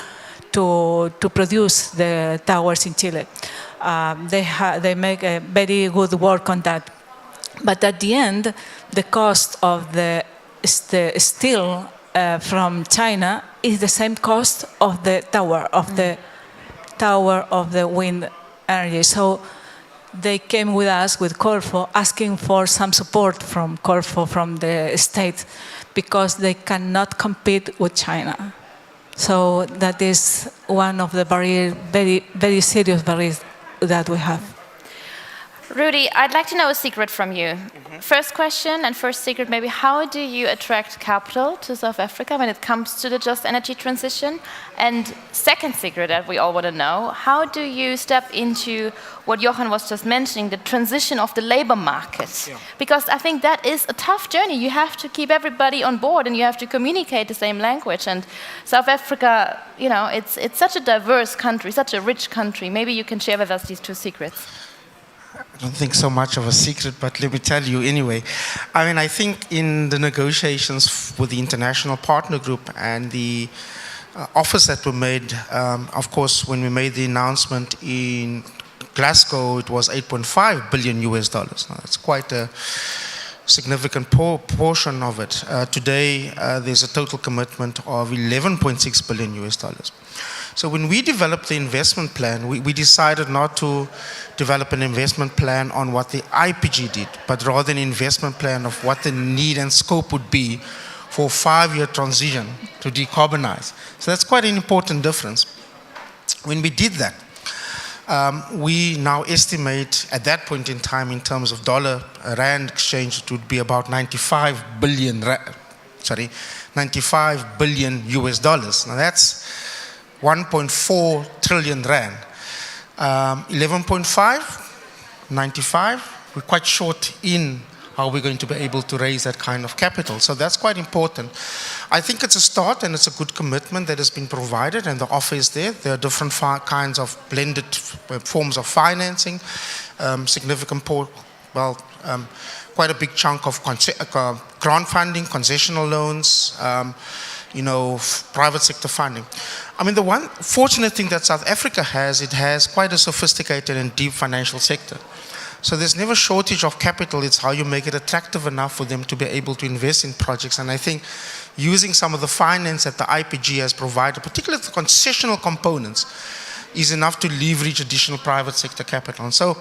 to produce the towers in Chile. They make a very good work on that. But at the end, the cost of the steel from China is the same cost of the tower of the wind energy. So they came with us, with Corfo, asking for some support from Corfo, from the state, because they cannot compete with China. So that is one of the very serious barriers that we have. Rudy, I'd like to know a secret from you. First question and first secret, maybe, how do you attract capital to South Africa when it comes to the just energy transition? And second secret that we all want to know, how do you step into what Johan was just mentioning, the transition of the labor market? Yeah. Because I think that is a tough journey. You have to keep everybody on board and you have to communicate the same language. And South Africa, you know, it's such a diverse country, such a rich country. Maybe you can share with us these two secrets. I don't think so much of a secret, but let me tell you anyway. I mean, I think in the negotiations with the international partner group and the offers that were made, of course, when we made the announcement in Glasgow, it was 8.5 billion US dollars. Now, that's quite a significant portion of it. Today, there's a total commitment of 11.6 billion US dollars. So when we developed the investment plan, we decided not to develop an investment plan on what the IPG did, but rather an investment plan of what the need and scope would be for a 5-year transition to decarbonize. So that's quite an important difference. When we did that, we now estimate at that point in time, in terms of dollar-rand exchange, it would be about 95 billion US dollars. Now that's 1.4 trillion rand. 11.5, 95, we're quite short in how we're going to be able to raise that kind of capital. So that's quite important. I think it's a start and it's a good commitment that has been provided and the offer is there. There are different kinds of blended forms of financing, significant, quite a big chunk of grant funding, concessional loans, private sector funding. I mean, the one fortunate thing that South Africa has, it has quite a sophisticated and deep financial sector. So there's never shortage of capital. It's how you make it attractive enough for them to be able to invest in projects. And I think using some of the finance that the IPG has provided, particularly the concessional components, is enough to leverage additional private sector capital. And so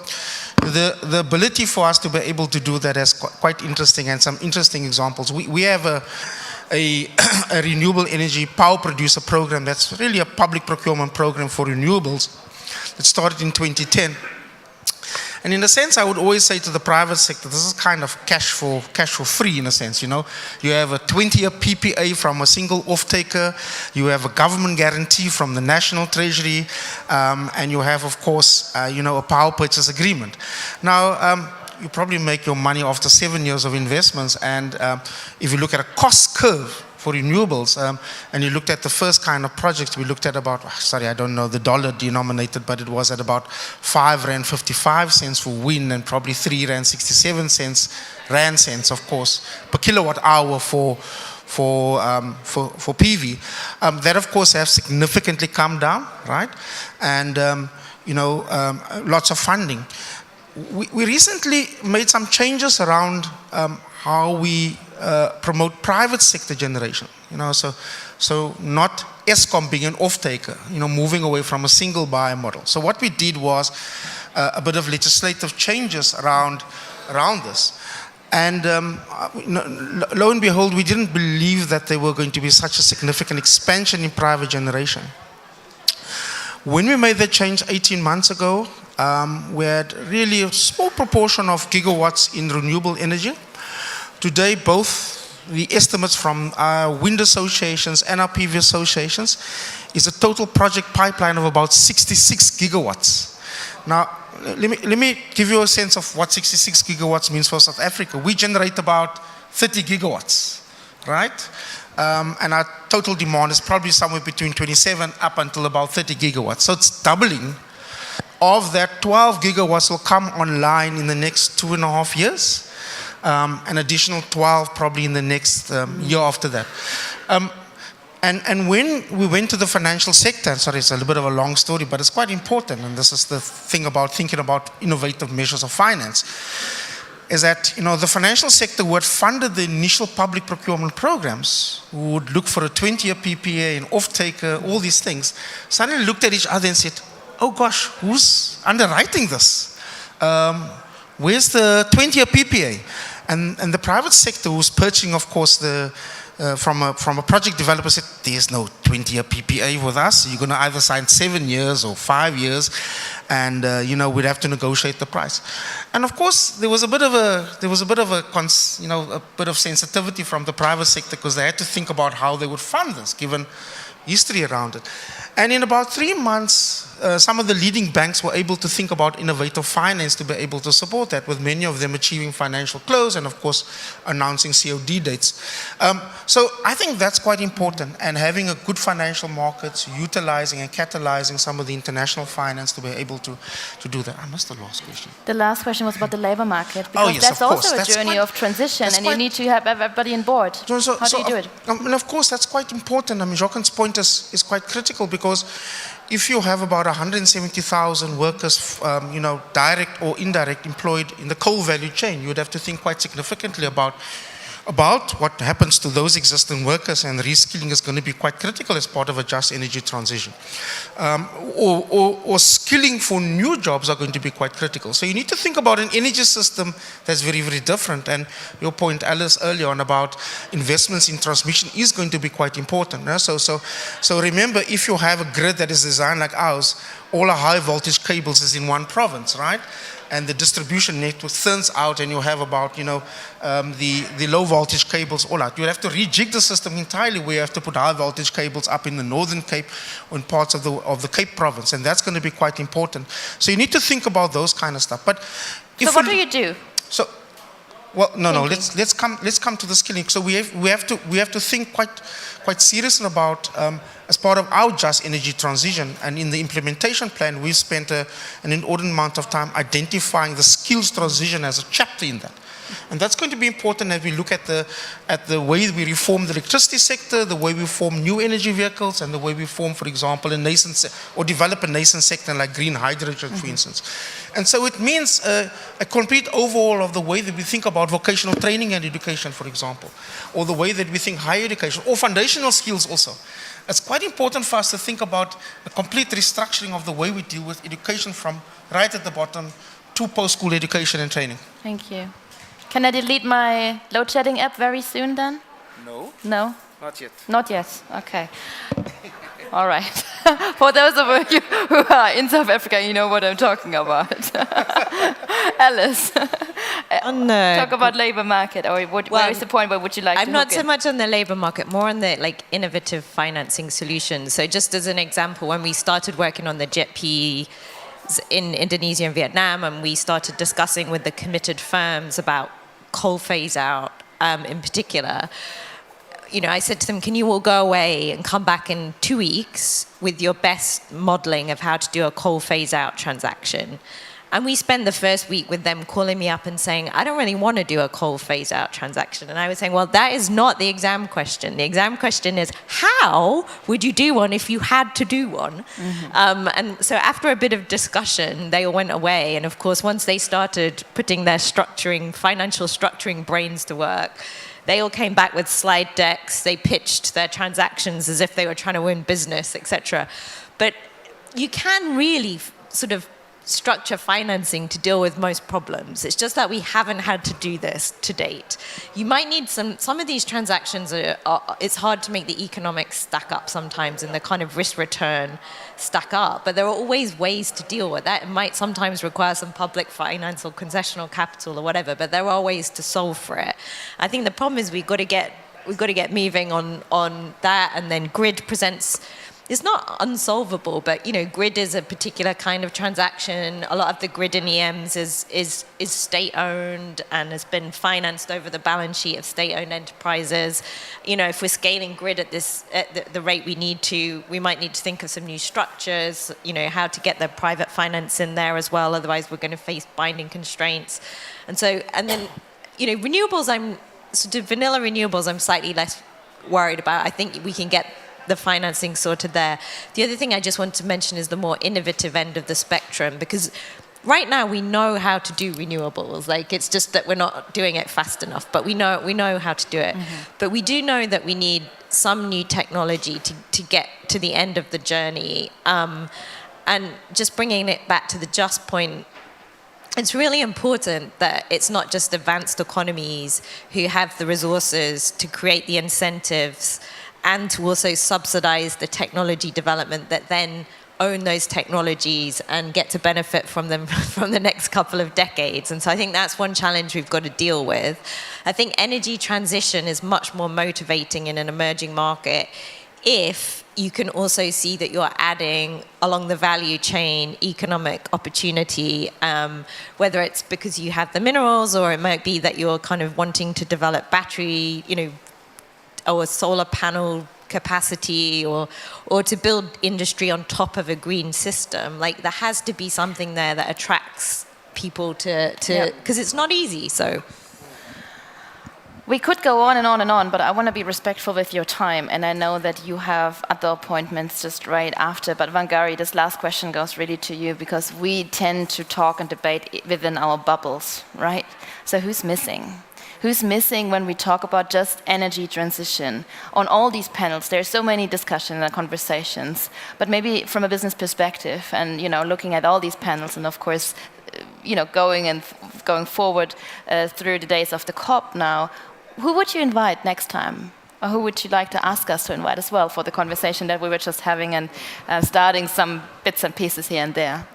the ability for us to be able to do that is quite interesting, and some interesting examples. We have a renewable energy power producer program that's really a public procurement program for renewables that started in 2010. And in a sense, I would always say to the private sector, this is kind of cash for free in a sense, you know. You have a 20-year PPA from a single off-taker, you have a government guarantee from the National Treasury, and you have, of course, a power purchase agreement. Now, you probably make your money after 7 years of investments, and if you look at a cost curve for renewables, and you looked at the first kind of projects, we looked at about, I don't know the dollar denominated, but it was at about 5.55 rand for wind and probably 3.67 rand, of course, per kilowatt hour for PV. That of course have significantly come down, right? And lots of funding. We recently made some changes around how we promote private sector generation. So not Eskom being an off-taker, moving away from a single buyer model. So what we did was a bit of legislative changes around this. And lo and behold, we didn't believe that there were going to be such a significant expansion in private generation. When we made that change 18 months ago, we had really a small proportion of gigawatts in renewable energy. Today, both the estimates from our wind associations and our PV associations is a total project pipeline of about 66 gigawatts. Now, let me give you a sense of what 66 gigawatts means for South Africa. We generate about 30 gigawatts, right? And our total demand is probably somewhere between 27 up until about 30 gigawatts. So it's doubling. Of that, 12 gigawatts will come online in the next 2.5 years. An additional 12 probably in the next year after that. And when we went to the financial sector, and sorry, it's a little bit of a long story, but it's quite important, and this is the thing about thinking about innovative measures of finance, is that the financial sector who had funded the initial public procurement programs, who would look for a 20-year PPA, an off-taker, all these things, suddenly looked at each other and said, oh gosh, who's underwriting this? Where's the 20-year PPA? And the private sector who's purchasing, of course, from a project developer said, there's no 20-year PPA with us. You're going to either sign 7 years or 5 years, and we'd have to negotiate the price. And of course, there was a bit of sensitivity from the private sector because they had to think about how they would fund this, given history around it. And in about 3 months, some of the leading banks were able to think about innovative finance to be able to support that, with many of them achieving financial close and, of course, announcing COD dates. So I think that's quite important, and having a good financial markets, utilizing and catalyzing some of the international finance to be able to do that. I missed the last question. The last question was about the labor market, because yes, that's of course. also a journey of transition, and you need to have everybody on board. How do you do it? And of course, that's quite important. I mean, Joachim's point is quite critical, because if you have about 170,000 workers, direct or indirect, employed in the coal value chain, you would have to think quite significantly about what happens to those existing workers, and reskilling is going to be quite critical as part of a just energy transition. Or skilling for new jobs are going to be quite critical. So you need to think about an energy system that's very, very different. And your point, Alice, earlier on about investments in transmission is going to be quite important. So remember, if you have a grid that is designed like ours, all our high voltage cables is in one province, right? And the distribution network thins out, and you have about, the low voltage cables all out. You have to rejig the system entirely, where you have to put high voltage cables up in the Northern Cape or in parts of the Cape province, and that's going to be quite important. So you need to think about those kind of stuff. But so what do you do? So, well, no. Let's come to the skilling. So we have to think quite seriously about. As part of our just energy transition, and in the implementation plan, we've spent an inordinate amount of time identifying the skills transition as a chapter in that. And that's going to be important as we look at the way we reform the electricity sector, the way we form new energy vehicles, and the way we form, for example, develop a nascent sector like green hydrogen, for instance. And so it means a complete overhaul of the way that we think about vocational training and education, for example, or the way that we think higher education, or foundational skills also. It's quite important for us to think about a complete restructuring of the way we deal with education, from right at the bottom to post-school education and training. Thank you. Can I delete my load shedding app very soon then? No. No? Not yet. Not yet, okay. All right. For those of you who are in South Africa, you know what I'm talking about. Alice, talk about labor market, or where is the point where would you like to I'm not so much on the labor market, more on the innovative financing solutions. So just as an example, when we started working on the JETP in Indonesia and Vietnam, and we started discussing with the committed firms about coal phase out in particular, I said to them, can you all go away and come back in 2 weeks with your best modeling of how to do a coal phase out transaction? And we spent the first week with them calling me up and saying, I don't really want to do a coal phase out transaction. And I was saying, well, that is not the exam question. The exam question is, how would you do one if you had to do one? Mm-hmm. And so after a bit of discussion, they all went away. And of course, once they started putting their financial structuring brains to work, they all came back with slide decks. They pitched their transactions as if they were trying to win business, etc. But you can really sort of structure financing to deal with most problems. It's just that we haven't had to do this to date. You might need some of these transactions it's hard to make the economics stack up sometimes and the kind of risk return stack up, but there are always ways to deal with that. It might sometimes require some public finance or concessional capital or whatever, but there are ways to solve for it. I think the problem is we've got to get moving on that, and then grid presents. It's not unsolvable, but grid is a particular kind of transaction. A lot of the grid in EMs is state-owned and has been financed over the balance sheet of state-owned enterprises. If we're scaling grid at the rate we need to, we might need to think of some new structures. How to get the private finance in there as well. Otherwise, we're going to face binding constraints. And then renewables. Vanilla renewables. I'm slightly less worried about. I think we can get the financing sorted there. The other thing I just want to mention is the more innovative end of the spectrum, because right now we know how to do renewables. It's just that we're not doing it fast enough, but we know how to do it. Mm-hmm. But we do know that we need some new technology to get to the end of the journey. And just bringing it back to the just point, it's really important that it's not just advanced economies who have the resources to create the incentives and to also subsidize the technology development that then own those technologies and get to benefit from them from the next couple of decades. And so I think that's one challenge we've got to deal with. I think energy transition is much more motivating in an emerging market if you can also see that you're adding along the value chain economic opportunity, whether it's because you have the minerals, or it might be that you're kind of wanting to develop battery, or a solar panel capacity, or to build industry on top of a green system. There has to be something there that attracts people to because it's not easy. So we could go on and on and on, but I want to be respectful with your time, and I know that you have other appointments just right after. But Wangari, this last question goes really to you, because we tend to talk and debate within our bubbles, right? So who's missing? Who's missing when we talk about just energy transition? On all these panels, there's so many discussions and conversations, but maybe from a business perspective, and looking at all these panels, and of course, going forward through the days of the COP now, who would you invite next time? Or who would you like to ask us to invite as well for the conversation that we were just having, and starting some bits and pieces here and there?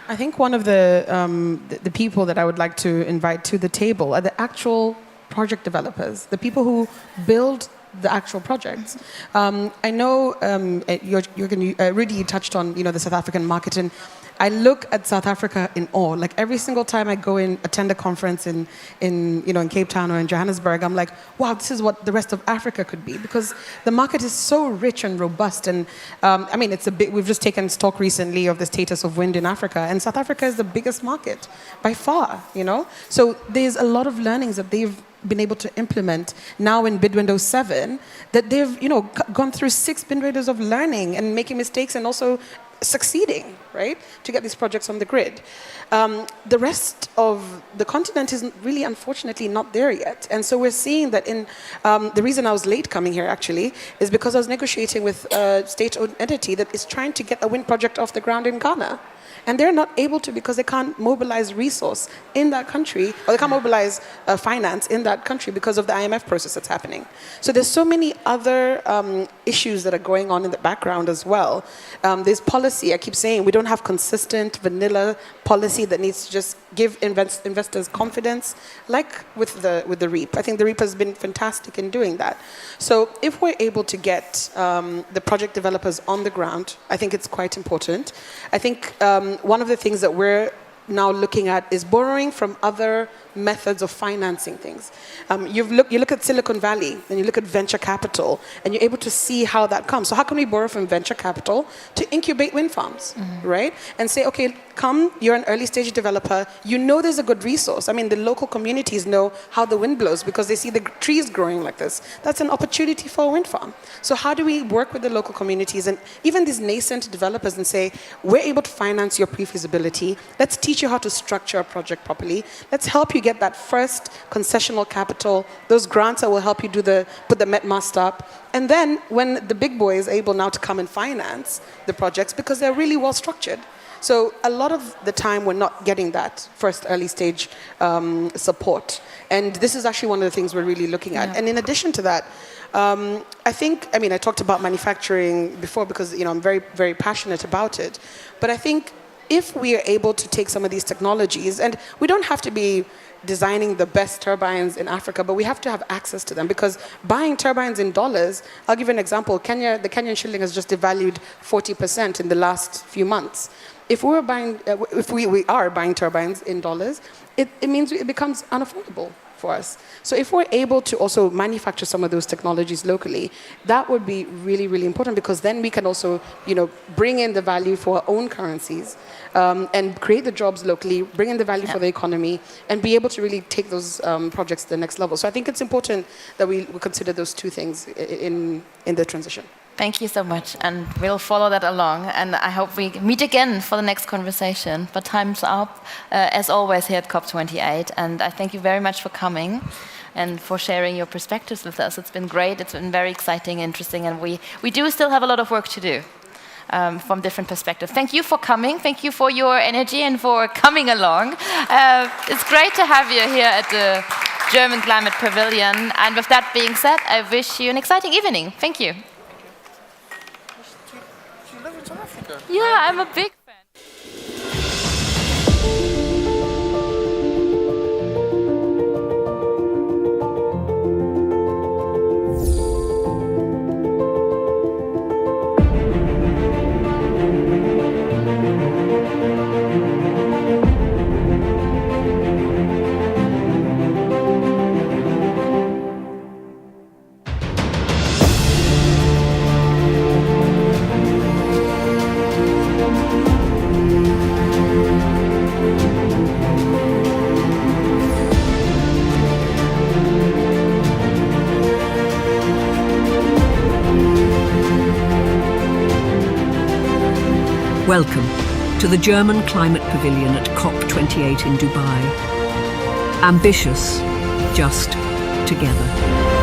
I think one of the people that I would like to invite to the table are the actual project developers, the people who build the actual projects. I know Rudy, you touched on the South African market, and I look at South Africa in awe. Every single time I go and attend a conference in Cape Town or in Johannesburg, I'm like, wow, this is what the rest of Africa could be, because the market is so rich and robust. And we've just taken stock recently of the status of wind in Africa, and South Africa is the biggest market by far. So there's a lot of learnings that they've been able to implement now in bid window 7, that they've gone through 6 bid windows of learning and making mistakes and also succeeding, right, to get these projects on the grid. The rest of the continent is really, unfortunately, not there yet. And so we're seeing that the reason I was late coming here, actually, is because I was negotiating with a state-owned entity that is trying to get a wind project off the ground in Ghana. And they're not able to, because they can't mobilize resource in that country, or they can't mobilize finance in that country because of the IMF process that's happening. So there's so many other issues that are going on in the background as well. There's policy. I keep saying we don't have consistent vanilla policy that needs to just give investors confidence, like with the REAP. I think the REAP has been fantastic in doing that. So if we're able to get the project developers on the ground, I think it's quite important. I think one of the things that we're now looking at is borrowing from other methods of financing things. You look at Silicon Valley, and you look at venture capital, and you're able to see how that comes. So how can we borrow from venture capital to incubate wind farms, right? And say, okay, come, you're an early stage developer, there's a good resource. The local communities know how the wind blows because they see the trees growing like this. That's an opportunity for a wind farm. So how do we work with the local communities and even these nascent developers and say, we're able to finance your pre-feasibility, let's teach you how to structure a project properly, let's help you get that first concessional capital, those grants that will help you put the met mast up. And then when the big boy is able now to come and finance the projects, because they're really well structured, So a lot of the time we're not getting that first early stage support. And this is actually one of the things we're really looking at. And in addition to that, I talked about manufacturing before because, I'm very, very passionate about it. But I think if we are able to take some of these technologies, and we don't have to be designing the best turbines in Africa, but we have to have access to them, because buying turbines in dollars, I'll give you an example. The Kenyan shilling has just devalued 40% in the last few months. If we are buying turbines in dollars, it means it becomes unaffordable for us. So if we're able to also manufacture some of those technologies locally, that would be really, really important, because then we can also, bring in the value for our own currencies and create the jobs locally, bring in the value for the economy, and be able to really take those projects to the next level. So I think it's important that we consider those two things in the transition. Thank you so much, and we'll follow that along, and I hope we meet again for the next conversation. But time's up, as always, here at COP28, and I thank you very much for coming and for sharing your perspectives with us. It's been great, it's been very exciting, interesting, and we do still have a lot of work to do from different perspectives. Thank you for coming, thank you for your energy and for coming along. It's great to have you here at the German Climate Pavilion, and with that being said, I wish you an exciting evening. Thank you. Yeah, I'm a big fan. Welcome to the German Climate Pavilion at COP28 in Dubai. Ambitious, just together.